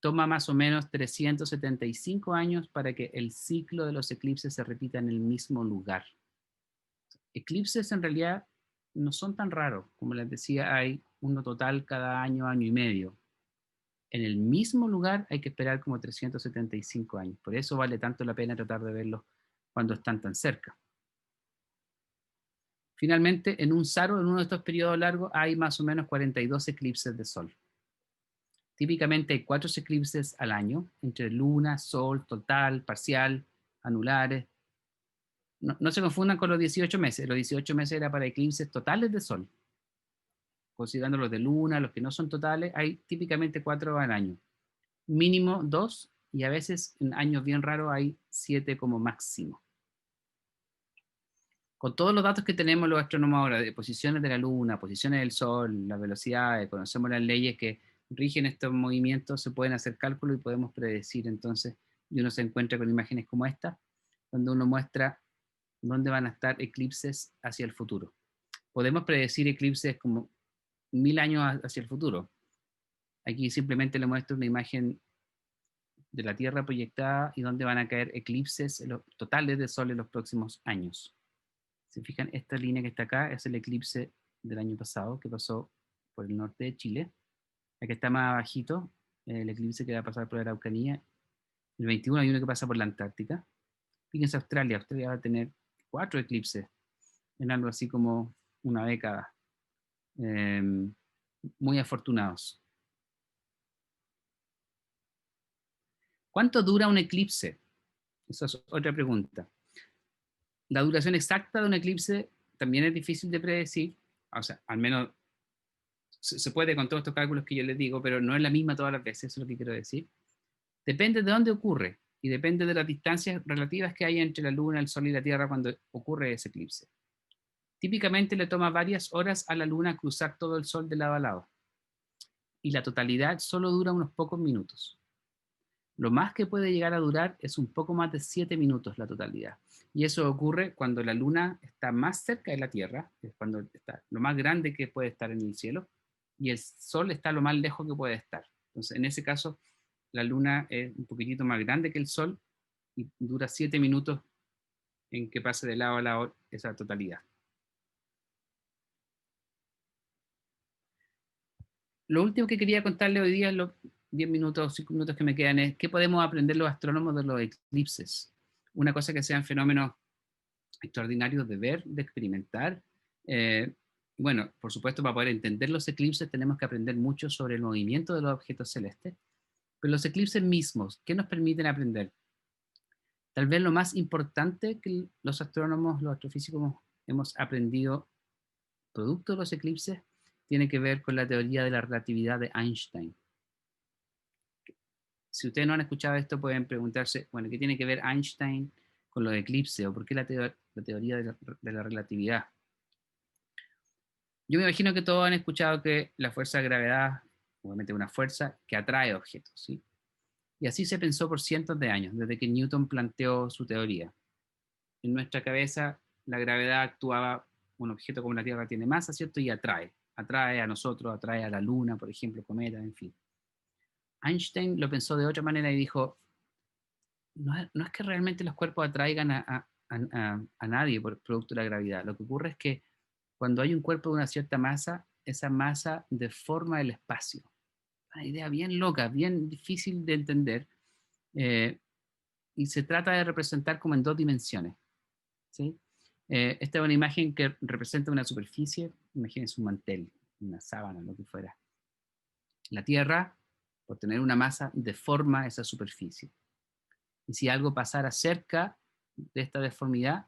S2: Toma más o menos 375 años para que el ciclo de los eclipses se repita en el mismo lugar. Eclipses en realidad no son tan raros, como les decía, hay uno total cada año, año y medio. En el mismo lugar hay que esperar como 375 años, por eso vale tanto la pena tratar de verlos cuando están tan cerca. Finalmente, en un SARO, en uno de estos periodos largos, hay más o menos 42 eclipses de Sol. Típicamente hay 4 eclipses al año, entre luna, sol, total, parcial, anulares. No se confundan con los 18 meses. Los 18 meses era para eclipses totales de sol. Considerando los de luna, los que no son totales, hay típicamente 4 al año. Mínimo 2 y a veces en años bien raros hay 7 como máximo. Con todos los datos que tenemos los astrónomos ahora, de posiciones de la luna, posiciones del sol, las velocidades, conocemos las leyes que rigen estos movimientos, se pueden hacer cálculos y podemos predecir entonces, y uno se encuentra con imágenes como esta, donde uno muestra dónde van a estar eclipses hacia el futuro. Podemos predecir eclipses como 1000 años hacia el futuro. Aquí simplemente le muestro una imagen de la Tierra proyectada y dónde van a caer eclipses totales de sol en los próximos años. Si fijan, esta línea que está acá es el eclipse del año pasado que pasó por el norte de Chile. Aquí está más abajito, el eclipse que va a pasar por la Araucanía. El 21 hay uno que pasa por la Antártica. Fíjense Australia. Australia va a tener 4 eclipses en algo así como una década. Muy afortunados. ¿Cuánto dura un eclipse? Esa es otra pregunta. La duración exacta de un eclipse también es difícil de predecir, o sea, al menos se puede con todos estos cálculos que yo les digo, pero no es la misma todas las veces, eso es lo que quiero decir. Depende de dónde ocurre y depende de las distancias relativas que hay entre la Luna, el Sol y la Tierra cuando ocurre ese eclipse. Típicamente le toma varias horas a la Luna cruzar todo el Sol de lado a lado, y la totalidad solo dura unos pocos minutos. Lo más que puede llegar a durar es un poco más de 7 minutos la totalidad. Y eso ocurre cuando la Luna está más cerca de la Tierra, es cuando está lo más grande que puede estar en el cielo, y el Sol está lo más lejos que puede estar. Entonces, en ese caso, la Luna es un poquitito más grande que el Sol y dura 7 minutos en que pase de lado a lado esa totalidad. Lo último que quería contarle hoy día, en los 10 minutos, 5 minutos que me quedan, es qué podemos aprender los astrónomos de los eclipses. Una cosa que sean fenómenos extraordinarios de ver, de experimentar. Bueno, por supuesto, para poder entender los eclipses tenemos que aprender mucho sobre el movimiento de los objetos celestes, pero los eclipses mismos, ¿qué nos permiten aprender? Tal vez lo más importante que los astrónomos, los astrofísicos hemos aprendido producto de los eclipses tiene que ver con la teoría de la relatividad de Einstein. Si ustedes no han escuchado esto, pueden preguntarse, bueno, ¿qué tiene que ver Einstein con los eclipses? ¿O por qué la teoría de la relatividad? Yo me imagino que todos han escuchado que la fuerza de gravedad, obviamente es una fuerza que atrae objetos, ¿sí? Y así se pensó por cientos de años, desde que Newton planteó su teoría. En nuestra cabeza, la gravedad actuaba, un objeto como la Tierra tiene masa, ¿cierto? Y atrae. Atrae a nosotros, atrae a la Luna, por ejemplo, cometas, en fin. Einstein lo pensó de otra manera y dijo, no es que realmente los cuerpos atraigan a nadie por producto de la gravedad. Lo que ocurre es que cuando hay un cuerpo de una cierta masa, esa masa deforma el espacio. Una idea bien loca, bien difícil de entender, y se trata de representar como en dos dimensiones, ¿sí? Esta es una imagen que representa una superficie, imagínense un mantel, una sábana, lo que fuera. La Tierra, por tener una masa, deforma esa superficie. Y si algo pasara cerca de esta deformidad,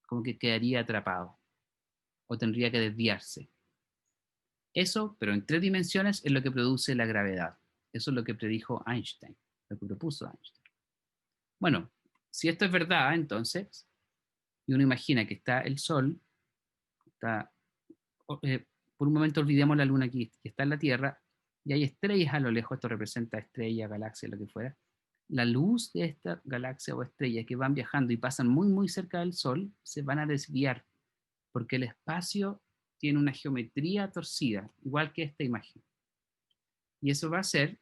S2: como que quedaría atrapado o tendría que desviarse. Eso, pero en 3 dimensiones, es lo que produce la gravedad. Eso es lo que predijo Einstein, lo que propuso Einstein. Bueno, si esto es verdad, entonces, y uno imagina que está el Sol, está, por un momento olvidemos la Luna aquí, que está en la Tierra, y hay estrellas a lo lejos, esto representa estrellas, galaxias, lo que fuera. La luz de esta galaxia o estrella que van viajando y pasan muy, muy cerca del Sol, se van a desviar, porque el espacio tiene una geometría torcida, igual que esta imagen. Y eso va a hacer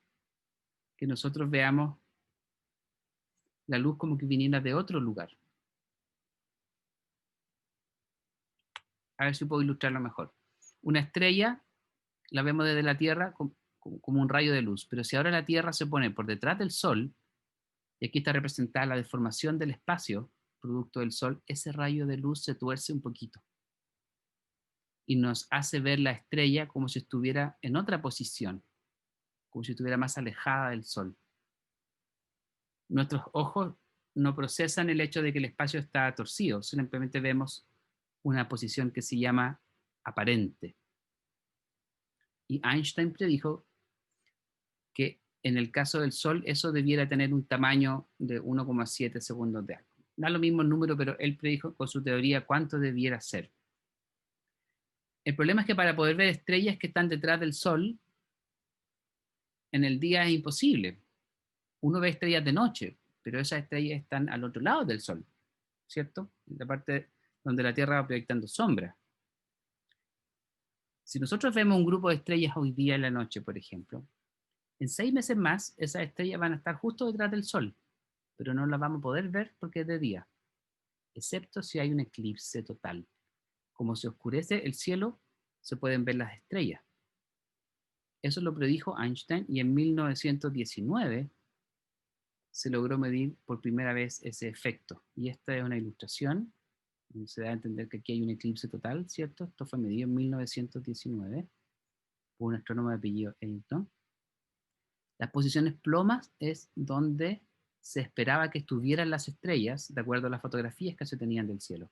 S2: que nosotros veamos la luz como que viniera de otro lugar. A ver si puedo ilustrarlo mejor. Una estrella la vemos desde la Tierra como un rayo de luz, pero si ahora la Tierra se pone por detrás del Sol, y aquí está representada la deformación del espacio, producto del Sol, ese rayo de luz se tuerce un poquito y nos hace ver la estrella como si estuviera en otra posición, como si estuviera más alejada del Sol. Nuestros ojos no procesan el hecho de que el espacio está torcido, simplemente vemos una posición que se llama aparente. Y Einstein predijo que en el caso del Sol eso debiera tener un tamaño de 1,7 segundos de arco. Da lo mismo el número, pero él predijo con su teoría cuánto debiera ser. El problema es que para poder ver estrellas que están detrás del Sol, en el día es imposible. Uno ve estrellas de noche, pero esas estrellas están al otro lado del Sol, ¿cierto? En la parte donde la Tierra va proyectando sombra. Si nosotros vemos un grupo de estrellas hoy día en la noche, por ejemplo, en 6 meses más esas estrellas van a estar justo detrás del Sol, pero no las vamos a poder ver porque es de día, excepto si hay un eclipse total. Como se oscurece el cielo, se pueden ver las estrellas. Eso lo predijo Einstein y en 1919 se logró medir por primera vez ese efecto. Y esta es una ilustración donde se da a entender que aquí hay un eclipse total, ¿cierto? Esto fue medido en 1919 por un astrónomo de apellido Eddington. Las posiciones plomas es donde se esperaba que estuvieran las estrellas, de acuerdo a las fotografías que se tenían del cielo.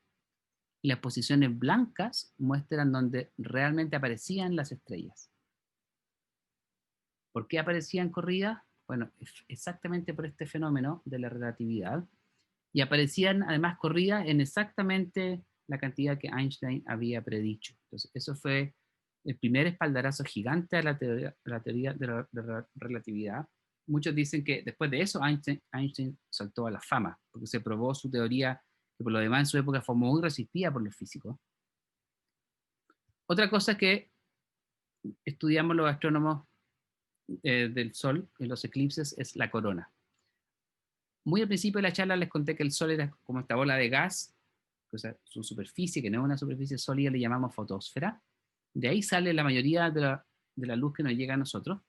S2: Y las posiciones blancas muestran donde realmente aparecían las estrellas. ¿Por qué aparecían corridas? Bueno, exactamente por este fenómeno de la relatividad, y aparecían además corridas en exactamente la cantidad que Einstein había predicho. Entonces, eso fue el primer espaldarazo gigante a la teoría de la relatividad. Muchos dicen que después de eso Einstein saltó a la fama, porque se probó su teoría, que por lo demás en su época fue muy resistida por los físicos. Otra cosa que estudiamos los astrónomos del Sol en los eclipses es la corona. Muy al principio de la charla les conté que el Sol era como esta bola de gas, o sea, su superficie, que no es una superficie sólida, le llamamos fotosfera. De ahí sale la mayoría de la luz que nos llega a nosotros,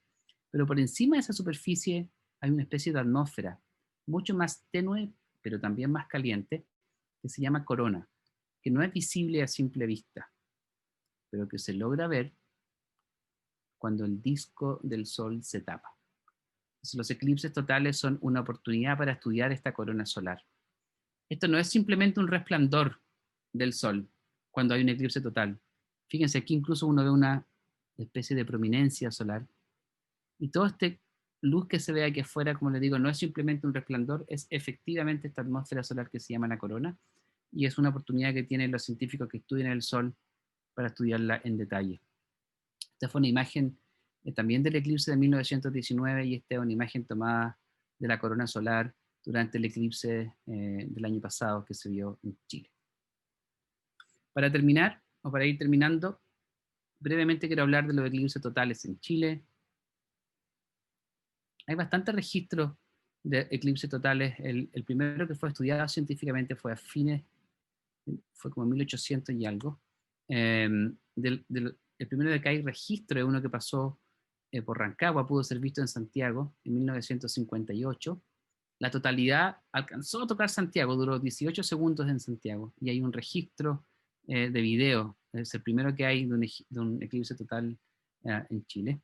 S2: pero por encima de esa superficie hay una especie de atmósfera, mucho más tenue, pero también más caliente, que se llama corona, que no es visible a simple vista, pero que se logra ver cuando el disco del Sol se tapa. Entonces, los eclipses totales son una oportunidad para estudiar esta corona solar. Esto no es simplemente un resplandor del Sol cuando hay un eclipse total. Fíjense, aquí incluso uno ve una especie de prominencia solar. Y toda esta luz que se ve aquí afuera, como les digo, no es simplemente un resplandor, es efectivamente esta atmósfera solar que se llama la corona. Y es una oportunidad que tienen los científicos que estudian el Sol para estudiarla en detalle. Esta fue una imagen también del eclipse de 1919 y esta es una imagen tomada de la corona solar durante el eclipse del año pasado que se vio en Chile. Para terminar, o para ir terminando, brevemente quiero hablar de los eclipses totales en Chile. Hay bastantes registros de eclipses totales. El primero que fue estudiado científicamente fue a fines, fue como 1800 y algo. El primero de que hay registro es uno que pasó por Rancagua, pudo ser visto en Santiago en 1958. La totalidad alcanzó a tocar Santiago, duró 18 segundos en Santiago, y hay un registro de video, es el primero que hay de un eclipse total en Chile.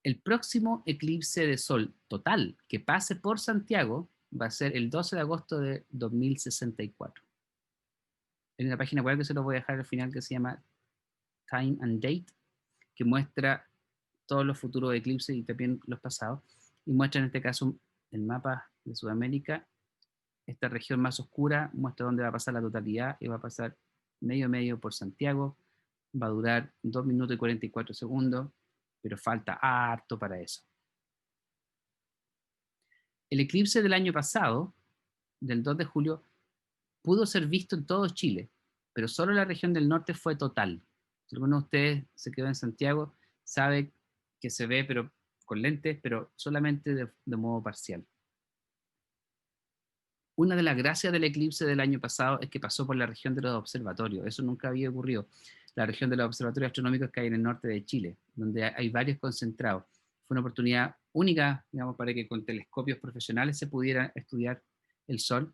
S2: El próximo eclipse de sol total que pase por Santiago va a ser el 12 de agosto de 2064. Hay una página web que se los voy a dejar al final que se llama Time and Date, que muestra todos los futuros eclipses y también los pasados, y muestra en este caso el mapa de Sudamérica. Esta región más oscura muestra dónde va a pasar la totalidad y va a pasar medio por Santiago. Va a durar 2 minutos y 44 segundos, pero falta harto para eso. El eclipse del año pasado, del 2 de julio, pudo ser visto en todo Chile, pero solo la región del norte fue total. Si alguno de ustedes se quedó en Santiago, sabe que se ve pero con lentes, pero solamente de modo parcial. Una de las gracias del eclipse del año pasado es que pasó por la región de los observatorios. Eso nunca había ocurrido. La región de los observatorios astronómicos que hay en el norte de Chile, donde hay varios concentrados. Fue una oportunidad única, digamos, para que con telescopios profesionales se pudiera estudiar el Sol.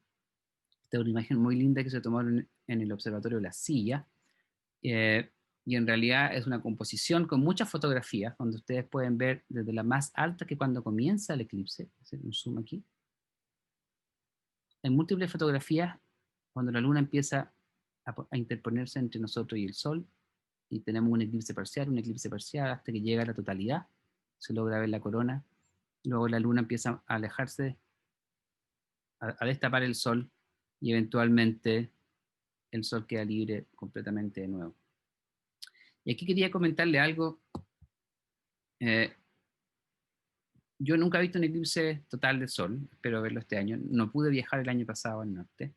S2: Esta es una imagen muy linda que se tomó en el observatorio La Silla. Y en realidad es una composición con muchas fotografías, donde ustedes pueden ver desde la más alta, que cuando comienza el eclipse, hacer un zoom aquí, en múltiples fotografías cuando la luna empieza a interponerse entre nosotros y el sol, y tenemos un eclipse parcial, hasta que llega a la totalidad, se logra ver la corona, luego la luna empieza a alejarse, a destapar el sol, y eventualmente el sol queda libre completamente de nuevo. Y aquí quería comentarle algo. Yo nunca he visto un eclipse total de sol, espero verlo este año. No pude viajar el año pasado al norte.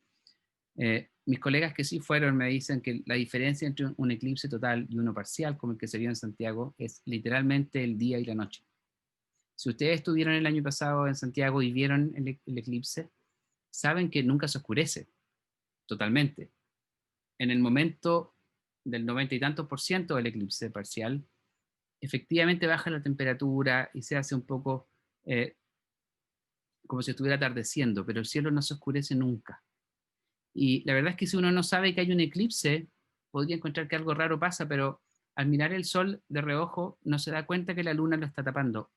S2: Mis colegas que sí fueron me dicen que la diferencia entre un eclipse total y uno parcial, como el que se vio en Santiago, es literalmente el día y la noche. Si ustedes estuvieron el año pasado en Santiago y vieron el eclipse, saben que nunca se oscurece totalmente. En el momento del 90 y tantos % del eclipse parcial, efectivamente baja la temperatura y se hace un poco como si estuviera atardeciendo, pero el cielo no se oscurece nunca. Y la verdad es que si uno no sabe que hay un eclipse, podría encontrar que algo raro pasa, pero al mirar el sol de reojo no se da cuenta que la luna lo está tapando.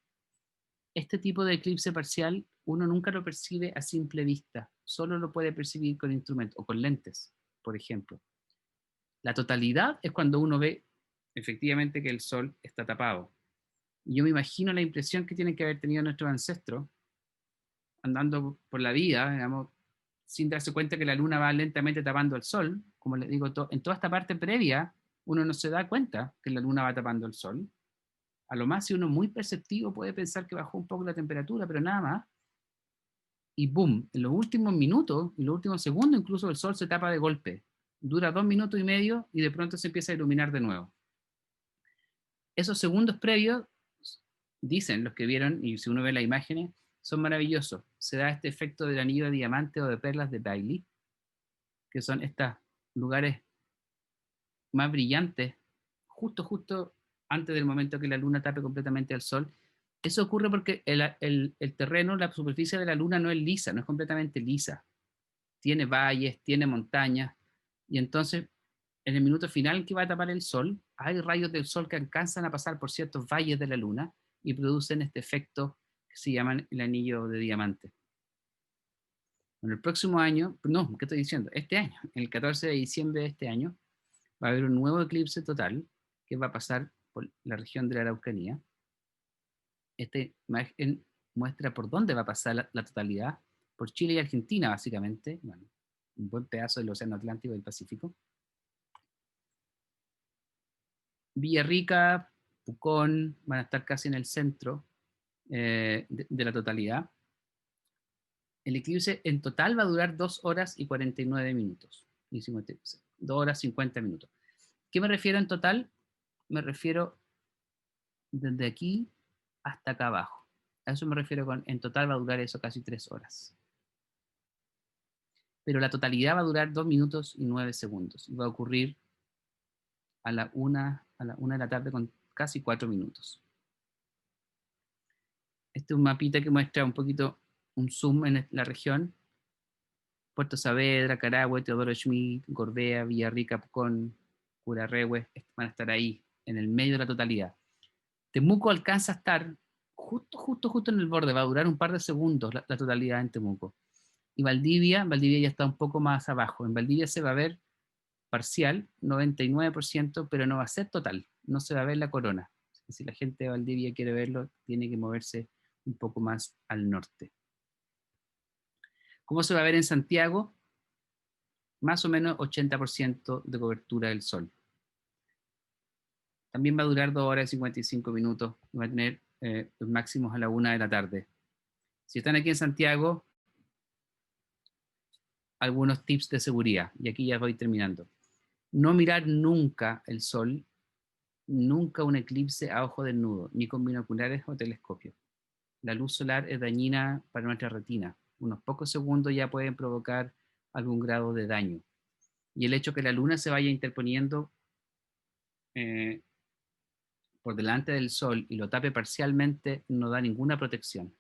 S2: Este tipo de eclipse parcial uno nunca lo percibe a simple vista, solo lo puede percibir con instrumentos o con lentes, por ejemplo. La totalidad es cuando uno ve efectivamente que el sol está tapado. Yo me imagino la impresión que tienen que haber tenido nuestros ancestros andando por la vida, digamos, sin darse cuenta que la luna va lentamente tapando el sol. Como les digo, en toda esta parte previa, uno no se da cuenta que la luna va tapando el sol. A lo más, si uno es muy perceptivo, puede pensar que bajó un poco la temperatura, pero nada más. Y boom, en los últimos minutos, en los últimos segundos, incluso el sol se tapa de golpe. Dura 2 minutos y medio y de pronto se empieza a iluminar de nuevo. Esos segundos previos, dicen los que vieron, y si uno ve las imágenes, son maravillosos. Se da este efecto del anillo de diamante o de perlas de Bailey, que son estos lugares más brillantes, justo antes del momento que la luna tape completamente al sol. Eso ocurre porque el terreno, la superficie de la luna no es lisa, no es completamente lisa. Tiene valles, tiene montañas, y entonces en el minuto final que va a tapar el sol, hay rayos del sol que alcanzan a pasar por ciertos valles de la luna y producen este efecto que se llama el anillo de diamante. En el próximo año, no, ¿qué estoy diciendo? Este año, el 14 de diciembre de este año, va a haber un nuevo eclipse total que va a pasar por la región de la Araucanía. Esta imagen muestra por dónde va a pasar la totalidad, por Chile y Argentina básicamente, bueno, un buen pedazo del Océano Atlántico y del Pacífico. Villarrica, Pucón van a estar casi en el centro de la totalidad. El eclipse en total va a durar 2 horas y 49 minutos. 2 horas 50 minutos. ¿Qué me refiero en total? Me refiero desde aquí hasta acá abajo. A eso me refiero con en total va a durar eso casi 3 horas. Pero la totalidad va a durar 2 minutos y 9 segundos. Y va a ocurrir a la 1 de la tarde con casi 4 minutos. Este es un mapita que muestra un poquito un zoom en la región. Puerto Saavedra, Carahue, Teodoro Schmidt, Gorbea, Villarrica, Pucón, Curarrehue, van a estar ahí, en el medio de la totalidad. Temuco alcanza a estar justo en el borde, va a durar un par de segundos la totalidad en Temuco. Y Valdivia ya está un poco más abajo. En Valdivia se va a ver parcial, 99%, pero no va a ser total, no se va a ver la corona. Si la gente de Valdivia quiere verlo, tiene que moverse un poco más al norte. ¿Cómo se va a ver en Santiago? Más o menos 80% de cobertura del sol. También va a durar 2 horas y 55 minutos y va a tener los máximos a la 1 de la tarde. Si están aquí en Santiago, algunos tips de seguridad, y aquí ya voy terminando. No mirar nunca el sol, nunca un eclipse a ojo desnudo, ni con binoculares o telescopios. La luz solar es dañina para nuestra retina. Unos pocos segundos ya pueden provocar algún grado de daño. Y el hecho que la luna se vaya interponiendo por delante del sol y lo tape parcialmente no da ninguna protección.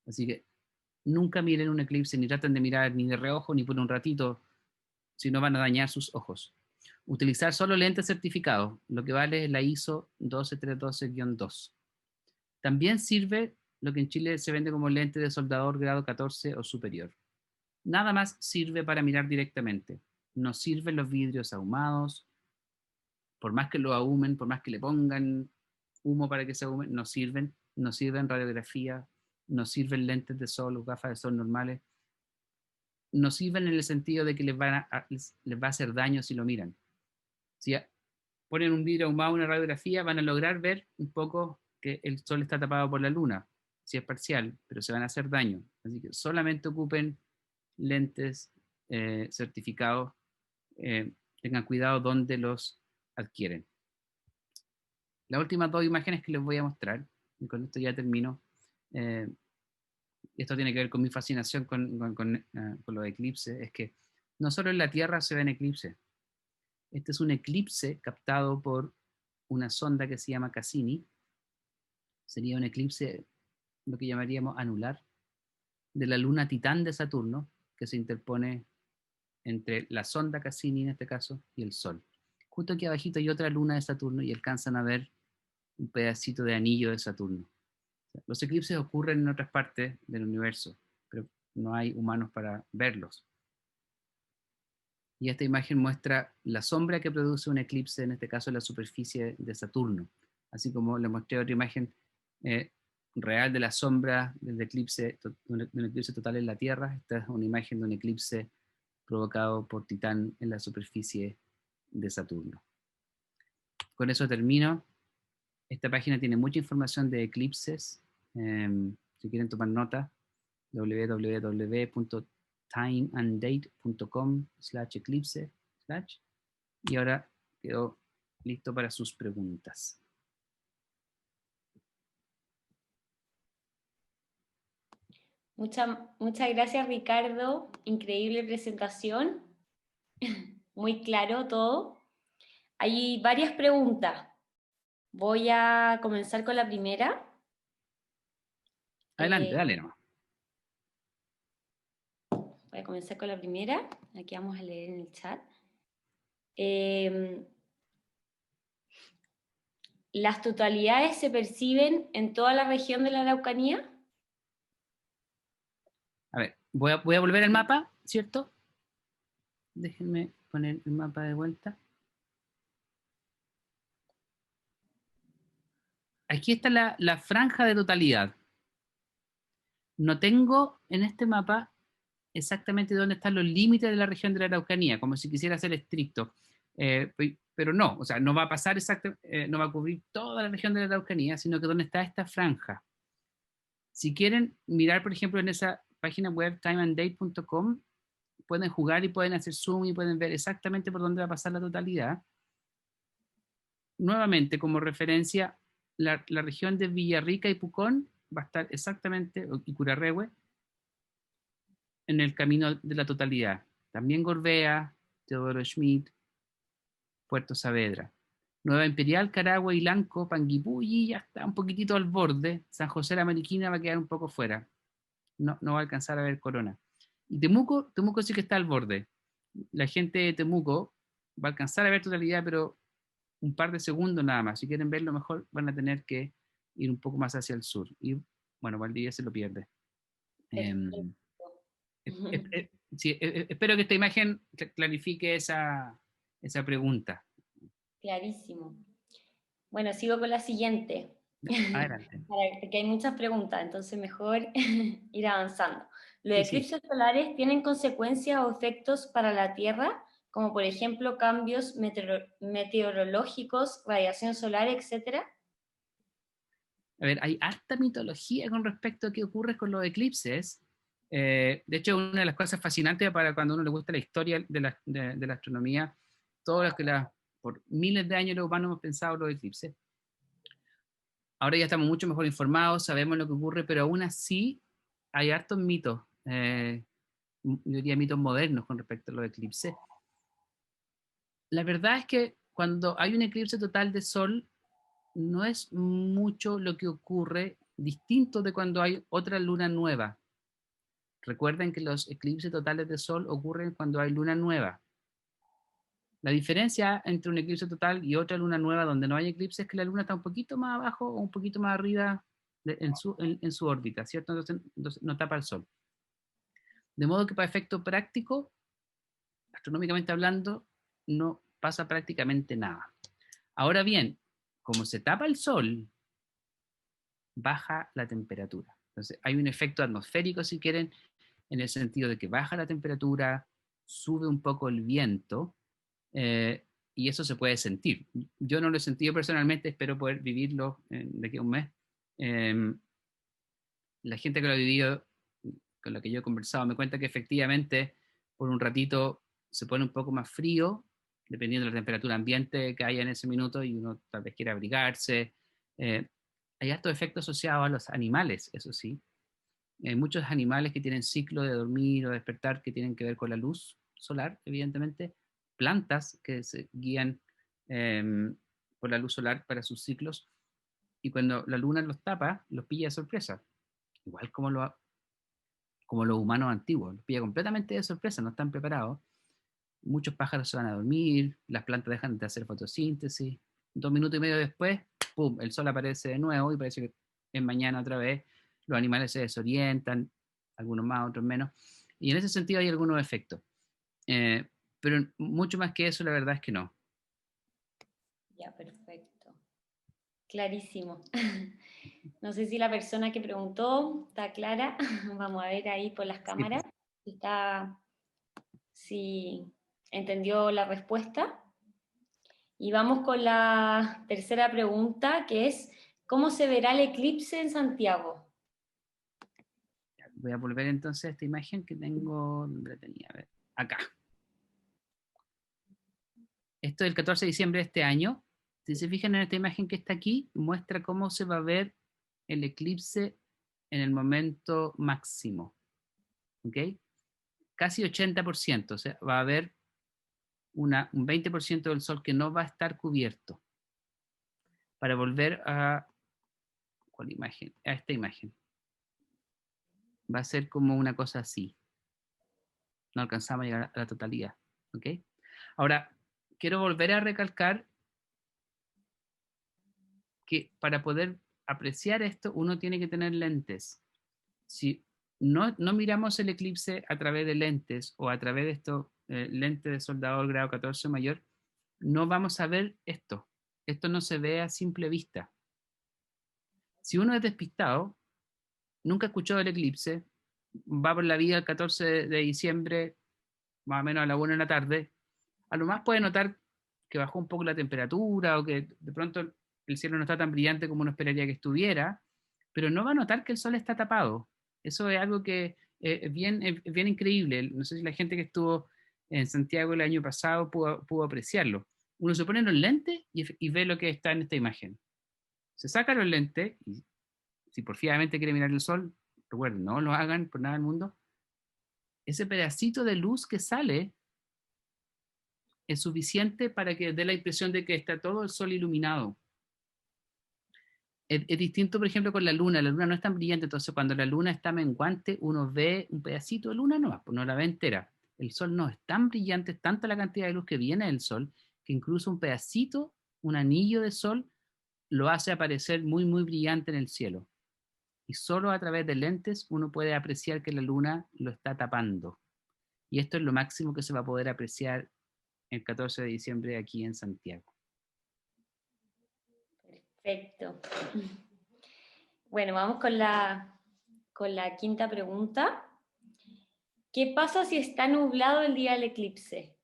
S2: Así que nunca miren un eclipse, ni traten de mirar ni de reojo ni por un ratito, si no van a dañar sus ojos. Utilizar solo lentes certificados, lo que vale es la ISO 12312-2. También sirve lo que en Chile se vende como lente de soldador grado 14 o superior. Nada más sirve para mirar directamente. No sirven los vidrios ahumados, por más que lo ahumen, por más que le pongan humo para que se ahumen, no sirven radiografía, no sirven lentes de sol o gafas de sol normales, no sirven en el sentido de que les va a hacer daño si lo miran. Si ponen un vidrio ahumado en una radiografía, van a lograr ver un poco que el sol está tapado por la luna, si es parcial, pero se van a hacer daño. Así que solamente ocupen lentes certificados, tengan cuidado donde los adquieren. Las últimas 2 imágenes que les voy a mostrar, y con esto ya termino, esto tiene que ver con mi fascinación con los eclipses, es que no solo en la Tierra se ven eclipses. Este es un eclipse captado por una sonda que se llama Cassini. Sería un eclipse, lo que llamaríamos anular, de la luna Titán de Saturno, que se interpone entre la sonda Cassini, en este caso, y el Sol. Justo aquí abajito hay otra luna de Saturno y alcanzan a ver un pedacito de anillo de Saturno. Los eclipses ocurren en otras partes del universo, pero no hay humanos para verlos. Y esta imagen muestra la sombra que produce un eclipse, en este caso en la superficie de Saturno. así como le mostré otra imagen real de la sombra del eclipse, de un eclipse total en la Tierra. Esta es una imagen de un eclipse provocado por Titán en la superficie de Saturno. Con eso termino. Esta página tiene mucha información de eclipses. Si quieren tomar nota, www.timeanddate.com/eclipse/ y ahora quedo listo para sus preguntas.
S1: Muchas gracias, Ricardo. Increíble presentación. Muy claro todo. Hay varias preguntas. Voy a comenzar con la primera.
S2: Adelante, dale nomás.
S1: Voy a comenzar con la primera. Aquí vamos a leer en el chat. ¿Las totalidades se perciben en toda la región de la Araucanía?
S2: A ver, voy a volver al mapa, ¿cierto? Déjenme poner el mapa de vuelta. Aquí está la franja de totalidad. No tengo en este mapa exactamente dónde están los límites de la región de la Araucanía, como si quisiera ser estricto. Pero no, o sea, no va a pasar no va a cubrir toda la región de la Araucanía, sino que dónde está esta franja. Si quieren mirar, por ejemplo, en esa página web timeanddate.com, pueden jugar y pueden hacer zoom y pueden ver exactamente por dónde va a pasar la totalidad. Nuevamente, como referencia, la región de Villarrica y Pucón va a estar exactamente, y Curarrehue, en el camino de la totalidad. También Gorbea, Teodoro Schmidt, Puerto Saavedra. Nueva Imperial, Carahue, Ilanco, Panguipulli ya está un poquitito al borde. San José de la Mariquina va a quedar un poco fuera. No va a alcanzar a ver Corona. Y Temuco sí que está al borde. La gente de Temuco va a alcanzar a ver totalidad, pero un par de segundos nada más. Si quieren verlo mejor, van a tener que ir un poco más hacia el sur. Y bueno, Valdivia se lo pierde. Sí, espero que esta imagen clarifique esa pregunta.
S1: Clarísimo. Bueno, sigo con la siguiente.
S2: Adelante.
S1: Porque hay muchas preguntas, entonces mejor ir avanzando. ¿Los
S2: Sí,
S1: eclipses solares tienen consecuencias o efectos para la Tierra, como por ejemplo cambios meteorológicos, radiación solar, etcétera?
S2: A ver, hay harta mitología con respecto a qué ocurre con los eclipses. De hecho, una de las cosas fascinantes para cuando a uno le gusta la historia de la astronomía, todo lo que por miles de años los humanos hemos pensado los eclipses. Ahora ya estamos mucho mejor informados, sabemos lo que ocurre, pero aún así hay hartos mitos, yo diría mitos modernos con respecto a los eclipses. La verdad es que cuando hay un eclipse total de sol, no es mucho lo que ocurre distinto de cuando hay otra luna nueva. Recuerden que los eclipses totales de sol ocurren cuando hay luna nueva. La diferencia entre un eclipse total y otra luna nueva donde no hay eclipse es que la luna está un poquito más abajo o un poquito más arriba en su órbita, ¿cierto? Entonces no tapa el sol. De modo que para efecto práctico, astronómicamente hablando, no pasa prácticamente nada. Ahora bien, como se tapa el sol, baja la temperatura. Entonces hay un efecto atmosférico, si quieren, en el sentido de que baja la temperatura, sube un poco el viento, y eso se puede sentir. Yo no lo he sentido personalmente, espero poder vivirlo de aquí a un mes. La gente que lo ha vivido, con la que yo he conversado, me cuenta que efectivamente por un ratito se pone un poco más frío, dependiendo de la temperatura ambiente que haya en ese minuto, y uno tal vez quiere abrigarse. Hay estos efectos asociados a los animales, eso sí. Hay muchos animales que tienen ciclo de dormir o despertar que tienen que ver con la luz solar, evidentemente. Plantas que se guían por la luz solar para sus ciclos. Y cuando la luna los tapa, los pilla de sorpresa. Igual como los humanos antiguos. Los pilla completamente de sorpresa, no están preparados. Muchos pájaros se van a dormir, las plantas dejan de hacer fotosíntesis. 2 minutos y medio después, ¡pum!, el sol aparece de nuevo y parece que es mañana otra vez. Los animales se desorientan, algunos más, otros menos. Y en ese sentido hay algunos efectos. Pero mucho más que eso, la verdad es que no.
S1: Ya, perfecto. clarísimo. No sé si la persona que preguntó está clara. Vamos a ver ahí por las
S2: Sí,
S1: cámaras si entendió la respuesta. Y vamos con la tercera pregunta, que es, ¿cómo se verá el eclipse en Santiago?
S2: voy a volver entonces a esta imagen que tengo, ¿dónde la tenía? A ver, acá. Esto es el 14 de diciembre de este año. Si se fijan en esta imagen que está aquí, muestra cómo se va a ver el eclipse en el momento máximo. ¿Ok? Casi 80%, o sea, va a haber un 20% del sol que no va a estar cubierto. Para volver a, ¿cuál imagen? A esta imagen. Va a ser como una cosa así. No alcanzamos a llegar a la totalidad. ¿Ok? Ahora, quiero volver a recalcar que para poder apreciar esto, uno tiene que tener lentes. Si no miramos el eclipse a través de lentes o a través de estos lentes de soldador grado 14 mayor, no vamos a ver esto. Esto no se ve a simple vista. Si uno es despistado, nunca escuchó del eclipse, va por la vida el 14 de diciembre, más o menos a la 1 de la tarde, a lo más puede notar que bajó un poco la temperatura o que de pronto el cielo no está tan brillante como uno esperaría que estuviera, pero no va a notar que el sol está tapado. Eso es algo que es bien increíble. No sé si la gente que estuvo en Santiago el año pasado pudo apreciarlo. Uno se pone los lentes y ve lo que está en esta imagen. Se saca los lentes y si porfiadamente quiere mirar el sol, recuerden, no lo hagan por nada del mundo. Ese pedacito de luz que sale es suficiente para que dé la impresión de que está todo el sol iluminado. Es distinto, por ejemplo, con la luna no es tan brillante, entonces cuando la luna está menguante, uno ve un pedacito de luna nomás, pues no la ve entera. El sol no es tan brillante, es tanta la cantidad de luz que viene del sol, que incluso un pedacito, un anillo de sol, lo hace aparecer muy, muy brillante en el cielo. Y solo a través de lentes uno puede apreciar que la luna lo está tapando. Y esto es lo máximo que se va a poder apreciar el 14 de diciembre aquí en Santiago.
S1: Perfecto. Bueno, vamos con la quinta pregunta. ¿Qué pasa si está nublado el día del eclipse?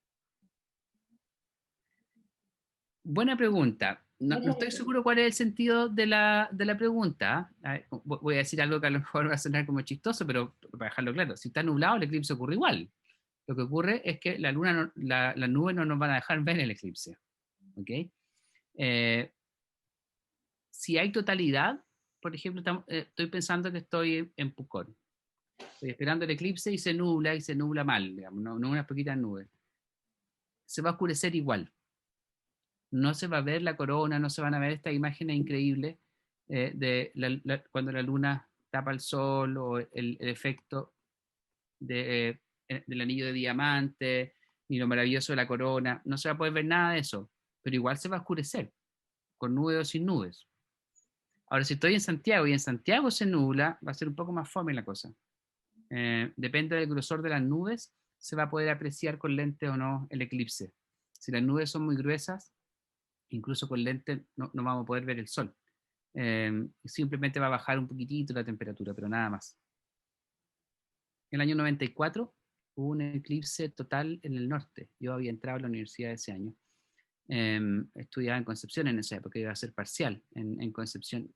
S2: Buena pregunta. No estoy seguro cuál es el sentido de la pregunta. A ver, voy a decir algo que a lo mejor va a sonar como chistoso, pero para dejarlo claro, si está nublado, el eclipse ocurre igual. Lo que ocurre es que la luna las nubes no nos van a dejar ver el eclipse. ¿Ok? Si hay totalidad, por ejemplo, estoy pensando que estoy en Pucón. Estoy esperando el eclipse y se nubla mal, digamos, no unas poquitas nubes. Se va a oscurecer igual. No se va a ver la corona, no se van a ver estas imágenes increíbles cuando la luna tapa el sol o el efecto del anillo de diamante, ni lo maravilloso de la corona. No se va a poder ver nada de eso, pero igual se va a oscurecer, con nubes o sin nubes. Ahora, si estoy en Santiago y en Santiago se nubla, va a ser un poco más fome la cosa. Depende del grosor de las nubes, se va a poder apreciar con lente o no el eclipse. Si las nubes son muy gruesas, incluso con lente no vamos a poder ver el sol. Simplemente va a bajar un poquitito la temperatura, pero nada más. En el año 94 hubo un eclipse total en el norte. Yo había entrado a la universidad ese año. Estudiaba en Concepción en esa época, iba a ser parcial en Concepción.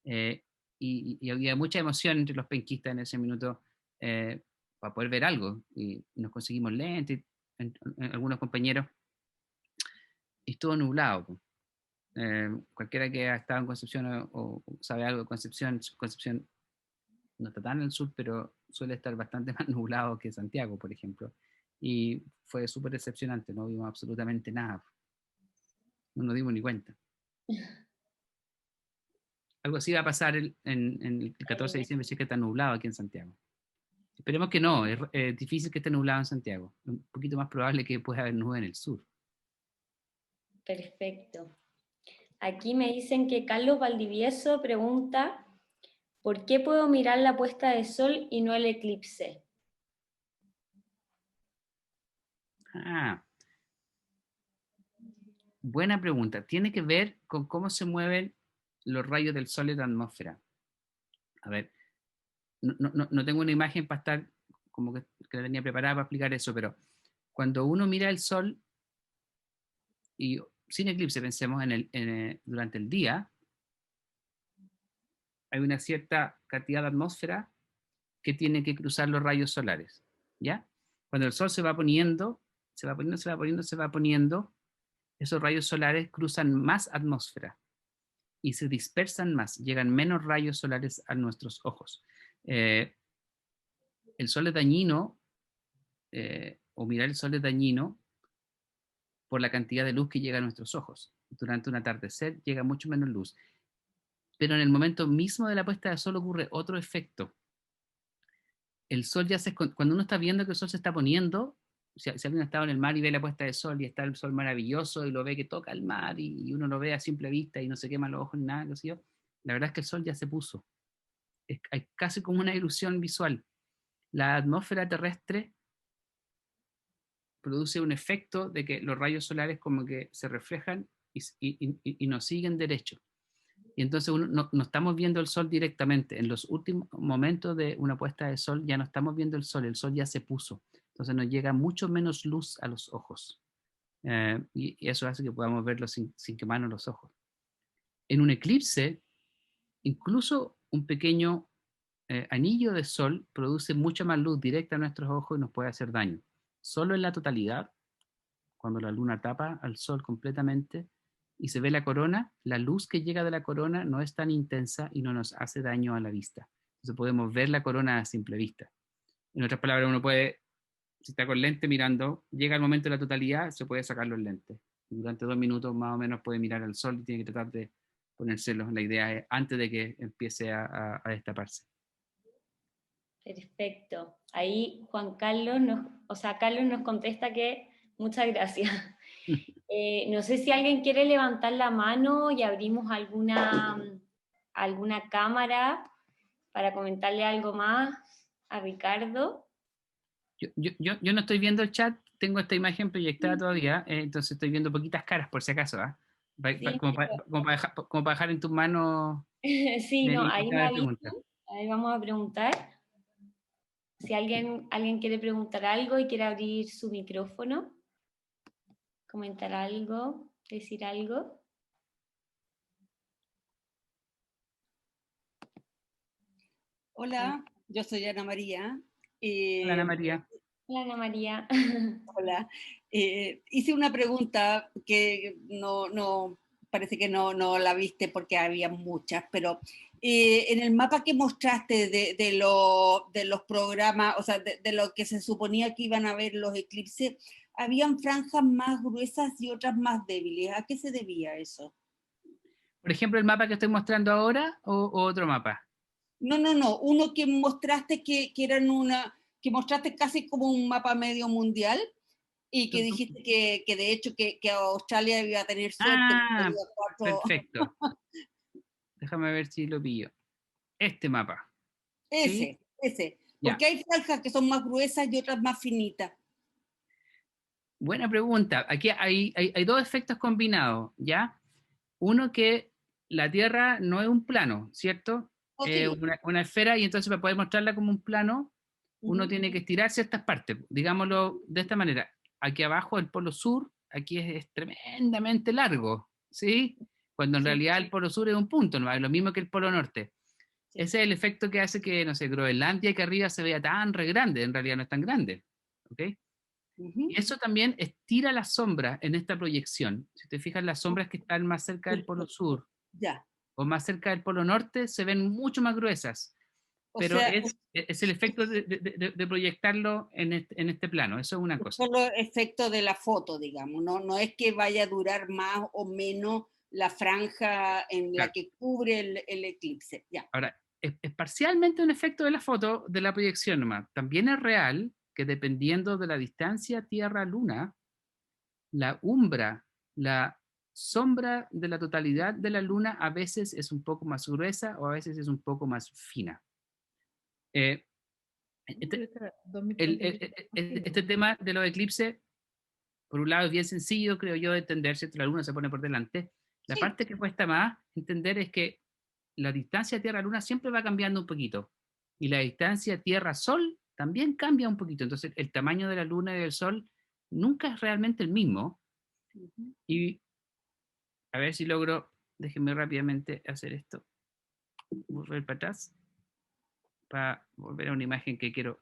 S2: Eh, y había mucha emoción entre los penquistas en ese minuto para poder ver algo. Y nos conseguimos lentes, algunos compañeros, y estuvo nublado. Pues. Cualquiera que ha estado en Concepción o sabe algo de Concepción, Concepción no está tan al sur, pero suele estar bastante más nublado que Santiago, por ejemplo. Y fue súper decepcionante, no vimos absolutamente nada. No nos dimos ni cuenta. Algo así va a pasar en el 14 de diciembre, si es que está nublado aquí en Santiago. Esperemos que no, es difícil que esté nublado en Santiago. Un poquito más probable que pueda haber nube en el sur.
S1: Perfecto. Aquí me dicen que Carlos Valdivieso pregunta, ¿por qué puedo mirar la puesta de sol y no el eclipse?
S2: Ah, buena pregunta. Tiene que ver con cómo se mueven los rayos del sol en la atmósfera. A ver, no tengo una imagen para estar como que la tenía preparada para explicar eso, pero cuando uno mira el sol, y sin eclipse pensemos durante el día, hay una cierta cantidad de atmósfera que tiene que cruzar los rayos solares, ¿ya? Cuando el sol se va poniendo, se va poniendo, esos rayos solares cruzan más atmósfera y se dispersan más, llegan menos rayos solares a nuestros ojos. El sol es dañino, o mirar el sol es dañino por la cantidad de luz que llega a nuestros ojos. Durante un atardecer llega mucho menos luz. Pero en el momento mismo de la puesta de sol ocurre otro efecto. El sol cuando uno está viendo que el sol se está poniendo, si alguien ha estado en el mar y ve la puesta de sol y está el sol maravilloso y lo ve que toca el mar y uno lo ve a simple vista y no se quema los ojos ni nada, qué sé yo, la verdad es que el sol ya se puso. Hay casi como una ilusión visual. La atmósfera terrestre produce un efecto de que los rayos solares como que se reflejan y nos siguen derecho. Y entonces no estamos viendo el sol directamente. En los últimos momentos de una puesta de sol ya no estamos viendo el sol ya se puso. Entonces nos llega mucho menos luz a los ojos. Y eso hace que podamos verlo sin quemarnos los ojos. En un eclipse, incluso un pequeño anillo de sol produce mucha más luz directa a nuestros ojos y nos puede hacer daño. Solo en la totalidad, cuando la luna tapa al sol completamente y se ve la corona, la luz que llega de la corona no es tan intensa y no nos hace daño a la vista. Entonces podemos ver la corona a simple vista. En otras palabras, uno puede, si está con lente mirando, llega el momento de la totalidad, se puede sacar los lentes. Durante 2 minutos más o menos puede mirar al sol y tiene que tratar de ponérselos. La idea es antes de que empiece a destaparse.
S1: Perfecto. Ahí Carlos nos contesta que muchas gracias. No sé si alguien quiere levantar la mano y abrimos alguna cámara para comentarle algo más a Ricardo.
S2: Yo no estoy viendo el chat, tengo esta imagen proyectada todavía, entonces estoy viendo poquitas caras por si acaso, ¿ah?
S1: Sí,
S2: Como para dejar en tus manos
S1: sí, no, ahí me
S2: de
S1: avisan,
S2: preguntas.
S1: ahí vamos a preguntar. Si alguien quiere preguntar algo y quiere abrir su micrófono, comentar algo, decir algo.
S3: Hola, yo soy Ana María.
S2: Hola, Ana María.
S1: Hola, Ana María.
S3: Hola. Hice una pregunta que parece que no la viste porque había muchas, pero en el mapa que mostraste de los programas, o sea, de lo que se suponía que iban a ver los eclipses, habían franjas más gruesas y otras más débiles. ¿A qué se debía eso?
S2: Por ejemplo, el mapa que estoy mostrando ahora o otro mapa.
S3: No, uno que mostraste que que mostraste casi como un mapa medio mundial y que dijiste que de hecho que Australia iba a tener suerte.
S2: Ah, perfecto. Déjame ver si lo pillo. Este mapa.
S3: Ese,
S2: ¿Sí?
S3: porque hay franjas que son más gruesas y otras más finitas.
S2: Buena pregunta. Aquí hay dos efectos combinados, ¿ya? Uno que la Tierra no es un plano, ¿cierto?
S3: Sí.
S2: Una esfera y entonces para poder mostrarla como un plano, uno tiene que estirar ciertas partes. Digámoslo de esta manera. Aquí abajo el polo sur, aquí es tremendamente largo, ¿sí? Cuando en realidad el polo sur es un punto, ¿no? Es lo mismo que el polo norte. Sí. Ese es el efecto que hace que, no sé, Groenlandia que arriba se vea tan re grande, en realidad no es tan grande, ¿ok? Y eso también estira la sombra en esta proyección. Si te fijas, las sombras que están más cerca del polo sur o más cerca del polo norte se ven mucho más gruesas. Pero es el efecto de proyectarlo en este plano. Eso es una cosa.
S3: Solo efecto de la foto, digamos. No es que vaya a durar más o menos la franja en la que cubre el eclipse. Ya.
S2: Ahora, es parcialmente un efecto de la foto, de la proyección nomás. También es real que dependiendo de la distancia Tierra-Luna, la umbra, la sombra de la totalidad de la Luna a veces es un poco más gruesa o a veces es un poco más fina. Este tema de los eclipses, por un lado es bien sencillo, creo yo, de entender, ¿cierto? La Luna se pone por delante La
S3: Sí.
S2: parte que cuesta más entender es que la distancia Tierra-Luna siempre va cambiando un poquito. Y la distancia Tierra-Sol también cambia un poquito. Entonces, el tamaño de la Luna y del Sol nunca es realmente el mismo. Y a ver si logro, déjenme rápidamente hacer esto. Volver para atrás. Para volver a una imagen que quiero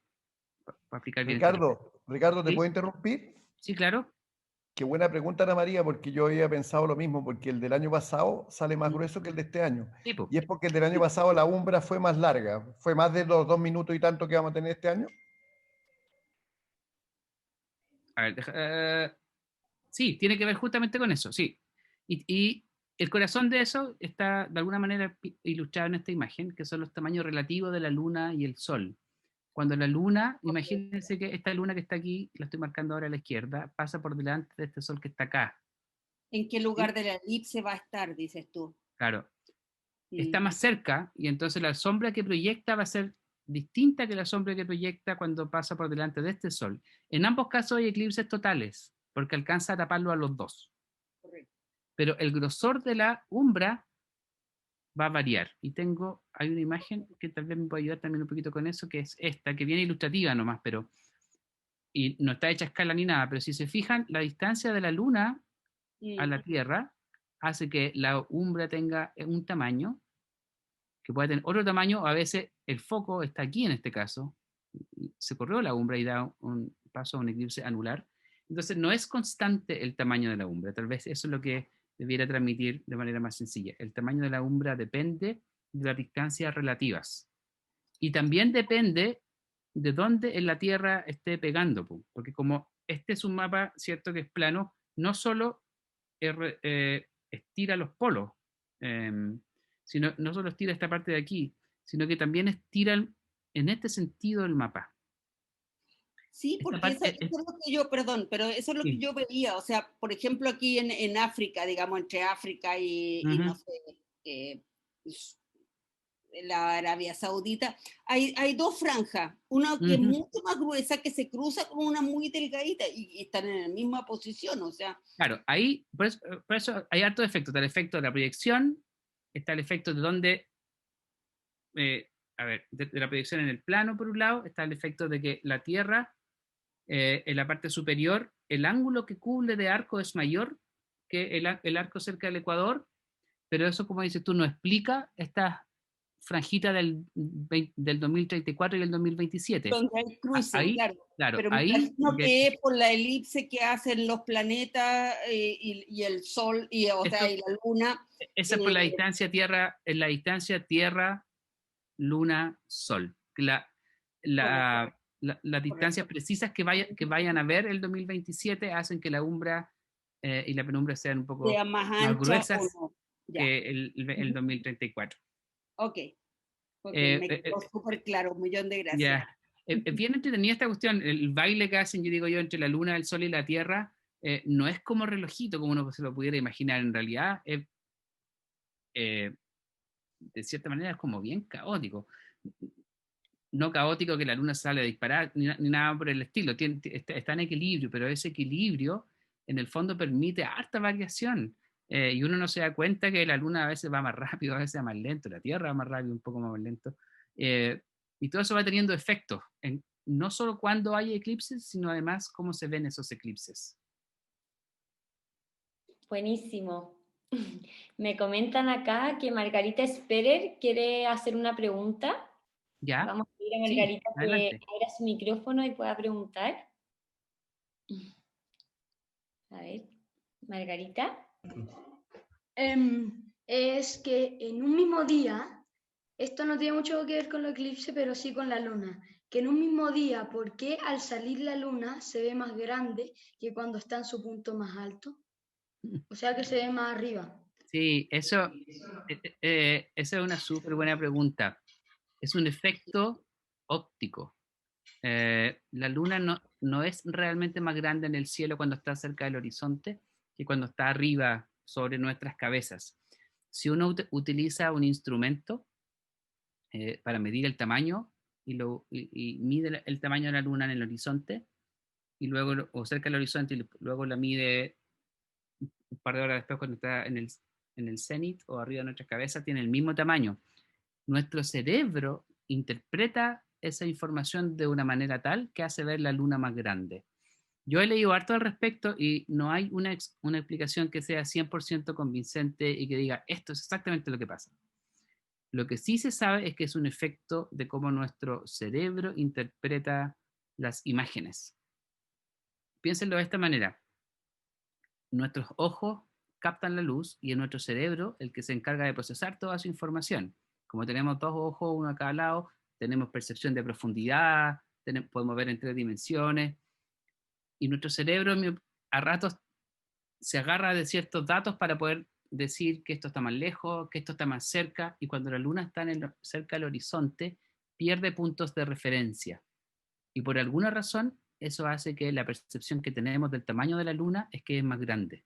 S2: para explicar bien.
S4: Ricardo, ¿te
S2: ¿Sí?
S4: puedo interrumpir?
S2: Sí, claro.
S4: Qué buena pregunta, Ana María, porque yo había pensado lo mismo, porque el del año pasado sale más grueso que el de este año.
S2: Sí, po.
S4: Y es porque el del año pasado la umbra fue más larga. ¿Fue más de los 2 minutos y tanto que vamos a tener este año?
S2: A ver, sí, tiene que ver justamente con eso, sí. Y el corazón de eso está de alguna manera ilustrado en esta imagen, que son los tamaños relativos de la Luna y el Sol. Cuando la Luna, imagínense que esta Luna que está aquí, la estoy marcando ahora a la izquierda, pasa por delante de este Sol que está acá.
S3: ¿En qué
S2: ¿Sí?
S3: lugar de la elipse va a estar, dices tú?
S2: Claro, está más cerca y entonces la sombra que proyecta va a ser distinta que la sombra que proyecta cuando pasa por delante de este Sol. En ambos casos hay eclipses totales, porque alcanza a taparlo a los dos.
S3: Correcto.
S2: Pero el grosor de la umbra va a variar. Y hay una imagen que tal vez me puede ayudar también un poquito con eso, que es esta, que viene ilustrativa nomás, pero y no está hecha a escala ni nada, pero si se fijan, la distancia de la Luna a la Tierra hace que la umbra tenga un tamaño, que puede tener otro tamaño, a veces el foco está aquí en este caso, se corrió la umbra y da un paso a un eclipse anular. Entonces no es constante el tamaño de la umbra, tal vez eso es lo que debiera transmitir de manera más sencilla. El tamaño de la umbra depende de las distancias relativas y también depende de dónde en la Tierra esté pegando, porque como este es un mapa, cierto que es plano, no solo estira los polos, sino no solo estira esta parte de aquí, sino que también estira en este sentido el mapa.
S3: Sí,
S2: Esta
S3: porque
S2: parte
S3: eso es lo que yo, perdón, pero eso es lo que
S2: sí.
S3: yo veía, o sea, por ejemplo, aquí en África, digamos, entre África y no sé, pues, la Arabia Saudita, hay dos franjas, una que es mucho más gruesa, que se cruza con una muy delgadita y están en la misma posición, o sea.
S2: Claro, ahí, por eso hay harto efecto. Está el efecto de la proyección, está el efecto de donde, a ver, de la proyección en el plano por un lado, está el efecto de que la Tierra, en la parte superior, el ángulo que cubre de arco es mayor que el arco cerca del Ecuador, pero eso, como dices tú, no explica esta franjita del 2034 y el 2027.
S3: Donde hay cruce,
S2: Ahí, claro,
S3: pero me
S2: ahí,
S3: imagino que es por la elipse que hacen los planetas y el Sol, o sea, y la Luna.
S2: esa es por la distancia Tierra, en la distancia Tierra, Luna, Sol. Las distancias precisas que vayan a ver el 2027 hacen que la umbra y la penumbra sean un poco
S3: sea más
S2: más
S3: ancha o
S2: gruesas
S3: no. Ya.
S2: que el 2034.
S3: Ok, me quedó súper claro, un millón de gracias.
S2: Ya. Es bien entretenida esta cuestión. El baile que hacen, yo digo yo, entre la Luna, el Sol y la Tierra, no es como relojito, como uno se lo pudiera imaginar. En realidad, de cierta manera, es como bien caótico. No caótico que la Luna sale a disparar, ni nada por el estilo. Está en equilibrio, pero ese equilibrio, en el fondo, permite harta variación. Y uno no se da cuenta que la Luna a veces va más rápido, a veces va más lento, la Tierra va más rápido, un poco más lento. Y todo eso va teniendo efectos, no solo cuando hay eclipses, sino además cómo se ven esos eclipses.
S1: Buenísimo. Me comentan acá que Margarita Sperer quiere hacer una pregunta.
S2: ¿Ya?
S1: Vamos a pedir a
S2: Sí,
S1: Margarita que
S2: adelante.
S1: abra su micrófono y pueda preguntar. A ver, Margarita.
S5: Es que en un mismo día, esto no tiene mucho que ver con el eclipse, pero sí con la luna, que en un mismo día, ¿por qué al salir la luna se ve más grande que cuando está en su punto más alto? O sea que se ve más arriba.
S2: Sí, esa es una súper buena pregunta. Es un efecto óptico. La luna no es realmente más grande en el cielo cuando está cerca del horizonte que cuando está arriba sobre nuestras cabezas. Si uno utiliza un instrumento para medir el tamaño y mide el tamaño de la luna en el horizonte y luego o cerca del horizonte y luego la mide un par de horas después cuando está en el cenit o arriba de nuestra cabeza tiene el mismo tamaño. Nuestro cerebro interpreta esa información de una manera tal que hace ver la luna más grande. Yo he leído harto al respecto y no hay una explicación que sea 100% convincente y que diga esto es exactamente lo que pasa. Lo que sí se sabe es que es un efecto de cómo nuestro cerebro interpreta las imágenes. Piénsenlo de esta manera. Nuestros ojos captan la luz y es nuestro cerebro el que se encarga de procesar toda su información. Como tenemos dos ojos, uno a cada lado, tenemos percepción de profundidad, podemos ver en 3 dimensiones y nuestro cerebro a ratos se agarra de ciertos datos para poder decir que esto está más lejos, que esto está más cerca, y cuando la luna está cerca del horizonte, pierde puntos de referencia. Y por alguna razón, eso hace que la percepción que tenemos del tamaño de la luna es que es más grande.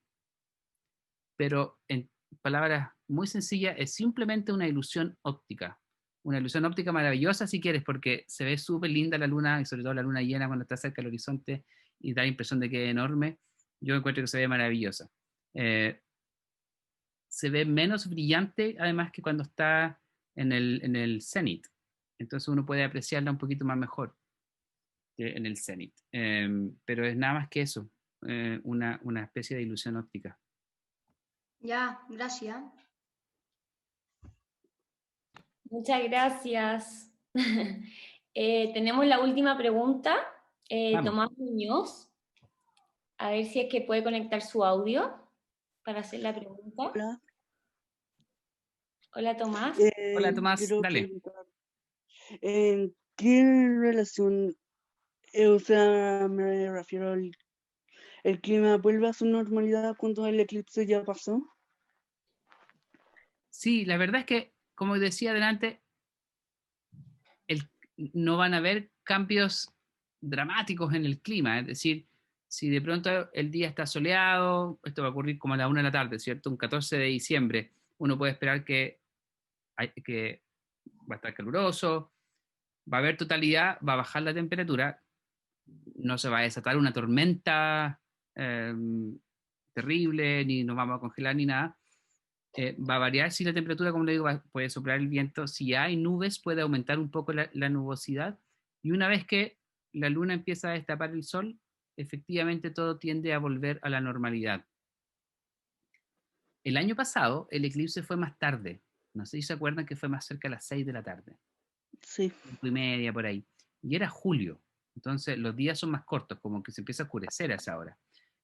S2: Pero en palabras muy sencillas, es simplemente una ilusión óptica. Una ilusión óptica maravillosa si quieres, porque se ve súper linda la luna, y sobre todo la luna llena cuando está cerca del horizonte y da la impresión de que es enorme. Yo encuentro que se ve maravillosa. Se ve menos brillante además que cuando está en el cenit. Entonces uno puede apreciarla un poquito más mejor en el cenit. Pero es nada más que eso, una especie de ilusión óptica.
S5: Ya, gracias.
S1: Muchas gracias. Tenemos la última pregunta. Tomás Muñoz. A ver si es que puede conectar su audio para hacer la pregunta.
S6: Hola.
S1: Hola, Tomás.
S2: Hola, Tomás, dale.
S6: ¿En qué relación, o sea, me refiero al el clima vuelve a su normalidad cuando el eclipse ya pasó?
S2: Sí, la verdad es que, como decía adelante, no van a haber cambios dramáticos en el clima. Es decir, si de pronto el día está soleado, esto va a ocurrir como a la 1 de la tarde, ¿cierto? Un 14 de diciembre, uno puede esperar que va a estar caluroso, va a haber totalidad, va a bajar la temperatura, no se va a desatar una tormenta terrible, ni nos vamos a congelar ni nada. Va a variar si la temperatura, como le digo, puede soplar el viento. Si hay nubes, puede aumentar un poco la nubosidad. Y una vez que la luna empieza a destapar el sol, efectivamente todo tiende a volver a la normalidad. El año pasado, el eclipse fue más tarde. No sé si se acuerdan que fue más cerca a las 6 de la tarde.
S6: Sí.
S2: 5:30 por ahí. Y era julio. Entonces los días son más cortos, como que se empieza a oscurecer a esa hora.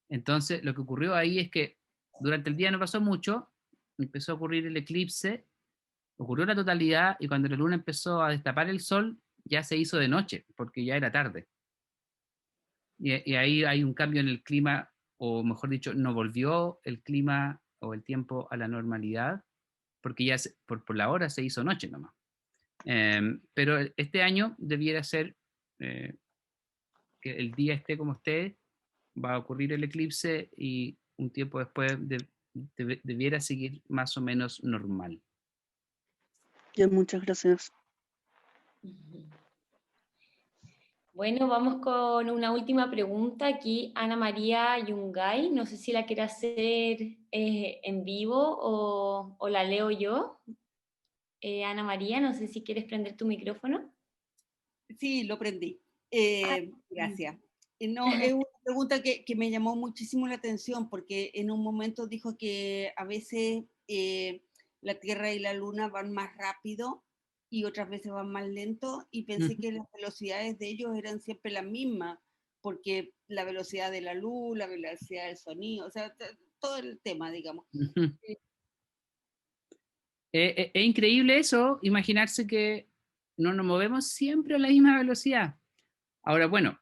S2: Entonces lo que ocurrió ahí es que durante el día no pasó mucho, empezó a ocurrir el eclipse, ocurrió la totalidad y cuando la luna empezó a destapar el sol, ya se hizo de noche, porque ya era tarde. Y ahí hay un cambio en el clima, o mejor dicho, no volvió el clima o el tiempo a la normalidad, porque ya por la hora se hizo noche nomás. Pero este año debiera ser que el día esté como esté, va a ocurrir el eclipse y un tiempo después debiera seguir más o menos normal.
S6: Ya, muchas gracias.
S1: Bueno, vamos con una última pregunta. Aquí Ana María Yungay, no sé si la quiere hacer en vivo o la leo yo. Ana María, no sé si quieres prender tu micrófono.
S3: Sí, lo prendí. Gracias. No, es una pregunta que me llamó muchísimo la atención porque en un momento dijo que a veces la Tierra y la Luna van más rápido y otras veces van más lento y pensé que las velocidades de ellos eran siempre las mismas porque la velocidad de la luz, la velocidad del sonido, o sea, todo el tema, digamos.
S2: Es increíble eso, imaginarse que no nos movemos siempre a la misma velocidad. Ahora, bueno,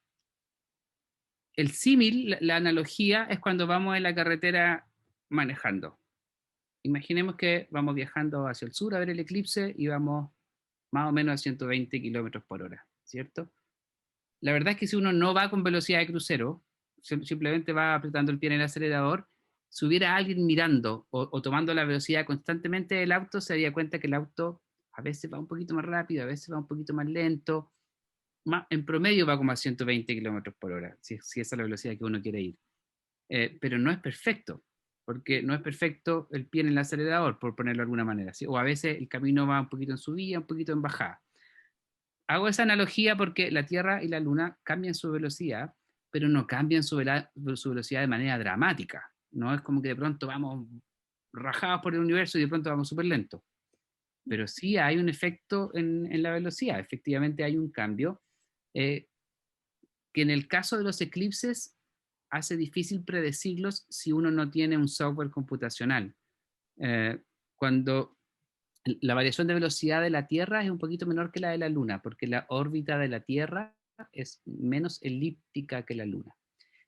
S2: el símil, la analogía, es cuando vamos en la carretera manejando. Imaginemos que vamos viajando hacia el sur a ver el eclipse y vamos más o menos a 120 kilómetros por hora, ¿cierto? La verdad es que si uno no va con velocidad de crucero, simplemente va apretando el pie en el acelerador, si hubiera alguien mirando o tomando la velocidad constantemente del auto, se daría cuenta que el auto a veces va un poquito más rápido, a veces va un poquito más lento, en promedio va como a 120 kilómetros por hora, si esa es la velocidad que uno quiere ir. Pero no es perfecto. porque no es perfecto el pie en el acelerador, por ponerlo de alguna manera, ¿sí? O a veces el camino va un poquito en subida, un poquito en bajada. Hago esa analogía porque la Tierra y la Luna cambian su velocidad, pero no cambian su velocidad de manera dramática. No es como que de pronto vamos rajados por el universo y de pronto vamos súper lento. Pero sí hay un efecto en la velocidad. Efectivamente hay un cambio que en el caso de los eclipses hace difícil predecirlos si uno no tiene un software computacional. Cuando la variación de velocidad de la Tierra es un poquito menor que la de la Luna, porque la órbita de la Tierra es menos elíptica que la Luna.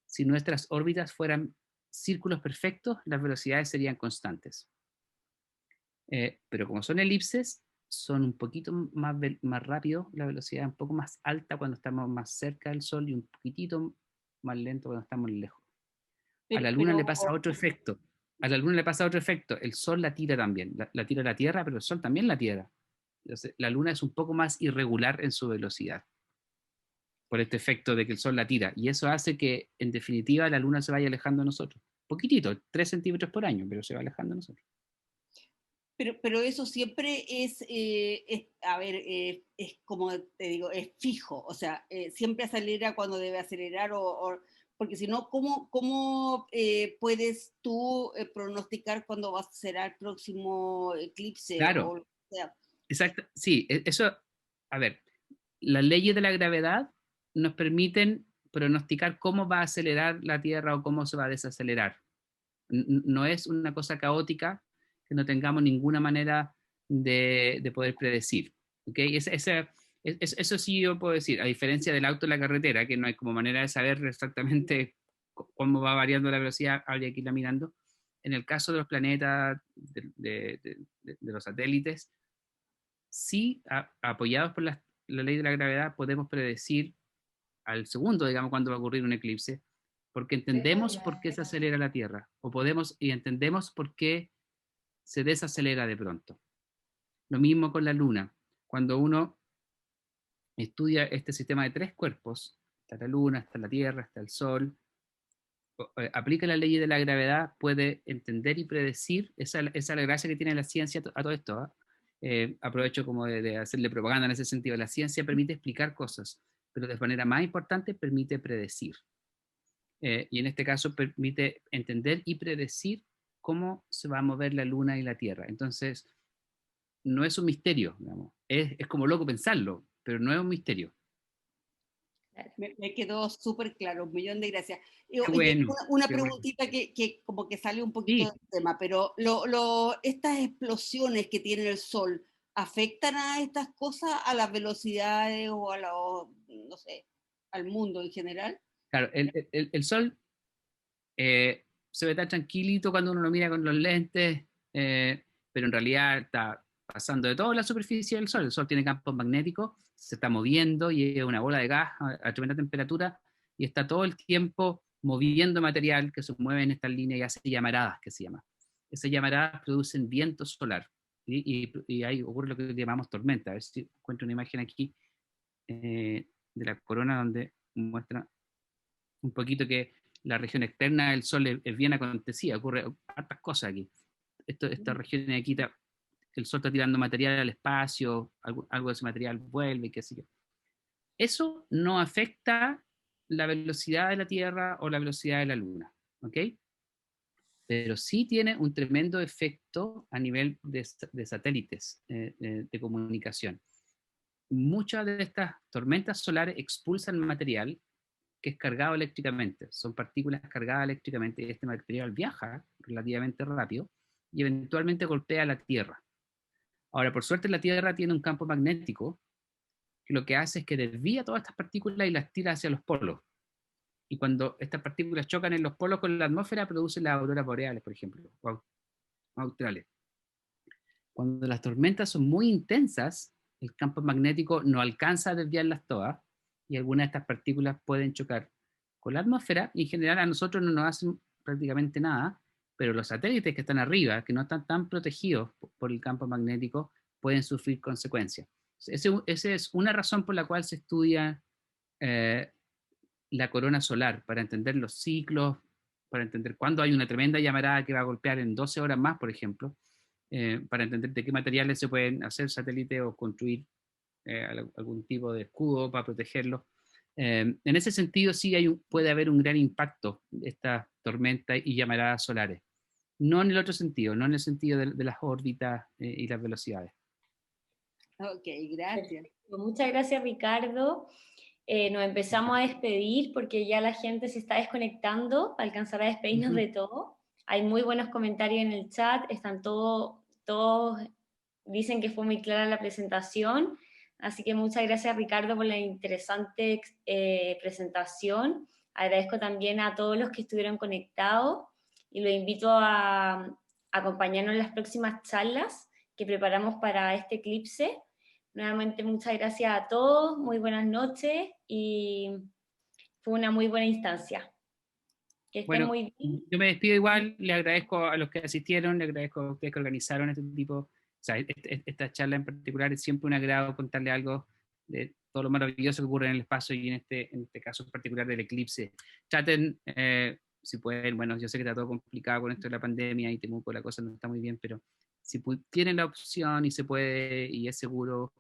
S2: Si nuestras órbitas fueran círculos perfectos, las velocidades serían constantes. Pero como son elipses, son un poquito más rápido, la velocidad es un poco más alta cuando estamos más cerca del Sol y un poquitito más lento cuando estamos lejos. A la Luna le pasa otro efecto. A la Luna le pasa otro efecto. El Sol la tira también. La tira a la Tierra, pero el Sol también la tira. Entonces, la Luna es un poco más irregular en su velocidad por este efecto de que el Sol la tira. Y eso hace que, en definitiva, la Luna se vaya alejando de nosotros. Poquitito, 3 centímetros por año, pero se va alejando de nosotros.
S3: Pero eso siempre es como te digo, es fijo, o sea, siempre acelera cuando debe acelerar, porque si no, ¿cómo puedes tú pronosticar cuándo será el próximo eclipse?
S2: Claro,
S3: o lo que sea?
S2: exacto, sí, eso, a ver, las leyes de la gravedad nos permiten pronosticar cómo va a acelerar la Tierra o cómo se va a desacelerar. No es una cosa caótica que no tengamos ninguna manera de poder predecir. ¿Okay? Eso sí yo puedo decir, a diferencia del auto en la carretera, que no hay como manera de saber exactamente cómo va variando la velocidad, habría que irla mirando. En el caso de los planetas, de los satélites, sí, apoyados por la ley de la gravedad, podemos predecir al segundo, digamos, cuando va a ocurrir un eclipse, porque entendemos por qué se acelera la Tierra, y entendemos por qué se desacelera de pronto. Lo mismo con la Luna. Cuando uno estudia este sistema de 3 cuerpos, está la Luna, está la Tierra, está el Sol, aplica la ley de la gravedad, puede entender y predecir, esa es la gracia que tiene la ciencia a todo esto. Aprovecho como de hacerle propaganda en ese sentido. La ciencia permite explicar cosas, pero de manera más importante permite predecir. Y en este caso permite entender y predecir cómo se va a mover la Luna y la Tierra. Entonces, no es un misterio, digamos. Es como loco pensarlo, pero no es un misterio.
S3: Me quedó súper claro, un millón de gracias.
S2: Qué bueno,
S3: una
S2: qué
S3: preguntita
S2: bueno.
S3: que como que sale un poquito
S2: Sí,
S3: del tema, pero estas explosiones que tiene el Sol, ¿afectan a estas cosas, a las velocidades o a no sé, al mundo en general?
S2: claro, el Sol se ve tan tranquilito cuando uno lo mira con los lentes, pero en realidad está pasando de toda la superficie del Sol. El Sol tiene campos magnéticos, se está moviendo y es una bola de gas a tremenda temperatura y está todo el tiempo moviendo material que se mueve en estas líneas y hace llamaradas, que se llama. Esas llamaradas producen viento solar y ahí ocurre lo que llamamos tormenta. A ver si encuentro una imagen aquí de la corona donde muestra un poquito que la región externa del Sol es bien acontecida, ocurre hartas cosas aquí. Esta región de aquí, el Sol está tirando material al espacio, algo de ese material vuelve, qué sé yo. Eso no afecta la velocidad de la Tierra o la velocidad de la Luna, ¿ok? Pero sí tiene un tremendo efecto a nivel de satélites de comunicación. Muchas de estas tormentas solares expulsan material que es cargado eléctricamente. Son partículas cargadas eléctricamente y este material viaja relativamente rápido y eventualmente golpea la Tierra. Ahora, por suerte, la Tierra tiene un campo magnético que lo que hace es que desvía todas estas partículas y las tira hacia los polos. Y cuando estas partículas chocan en los polos con la atmósfera, producen las auroras boreales, por ejemplo, o australes. Cuando las tormentas son muy intensas, el campo magnético no alcanza a desviarlas todas y algunas de estas partículas pueden chocar con la atmósfera y en general a nosotros no nos hacen prácticamente nada, pero los satélites que están arriba, que no están tan protegidos por el campo magnético, pueden sufrir consecuencias. Esa es una razón por la cual se estudia la corona solar, para entender los ciclos para entender cuándo hay una tremenda llamarada que va a golpear en 12 horas más, por ejemplo, para entender de qué materiales se pueden hacer satélites o construir algún tipo de escudo para protegerlos. En ese sentido sí puede haber un gran impacto de estas tormentas y llamaradas solares. No en el otro sentido, no en el sentido de las órbitas y las velocidades.
S3: Ok, gracias.
S1: Perfecto. Muchas gracias, Ricardo. Nos empezamos a despedir porque ya la gente se está desconectando para alcanzar a despedirnos de todo. Hay muy buenos comentarios en el chat, están todos dicen que fue muy clara la presentación, así que muchas gracias, Ricardo, por la interesante presentación. Agradezco también a todos los que estuvieron conectados y los invito a acompañarnos en las próximas charlas que preparamos para este eclipse. Nuevamente muchas gracias a todos, muy buenas noches y fue una muy buena instancia. Que estén muy bien.
S2: Yo me despido igual, le agradezco a los que asistieron, le agradezco a ustedes que organizaron este tipo, o sea, esta charla en particular. Es siempre un agrado contarle algo de todo lo maravilloso que ocurre en el espacio y en este caso en particular del eclipse. Traten, si pueden, bueno, yo sé que está todo complicado con esto de la pandemia y Temuco la cosa no está muy bien, pero si tienen la opción y se puede y es seguro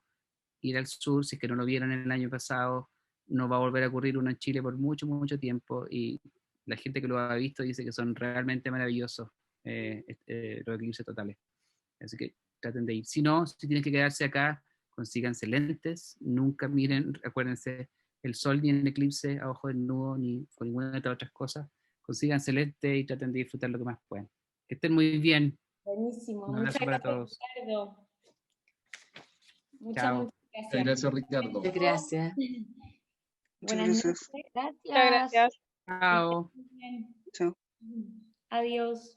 S2: ir al sur, si es que no lo vieron el año pasado, no va a volver a ocurrir uno en Chile por mucho, mucho tiempo, y la gente que lo ha visto dice que son realmente maravillosos los eclipses totales. Así que traten de ir. Si no, si tienen que quedarse acá, consíganse lentes, nunca miren, acuérdense, el sol ni en eclipse a ojo desnudo, ni con ninguna de estas otras cosas. Consíganse lentes y traten de disfrutar lo que más puedan. Que estén muy bien.
S1: Buenísimo.
S2: Un abrazo para todos.
S1: Ricardo.
S2: Chao.
S1: Muchas
S4: Gracias, Ricardo.
S7: Muchas gracias.
S1: Buenas
S6: Muchas
S1: noches.
S6: gracias.
S1: Gracias.
S2: Chao.
S1: Que estén muy bien.
S6: Chao.
S1: Adiós.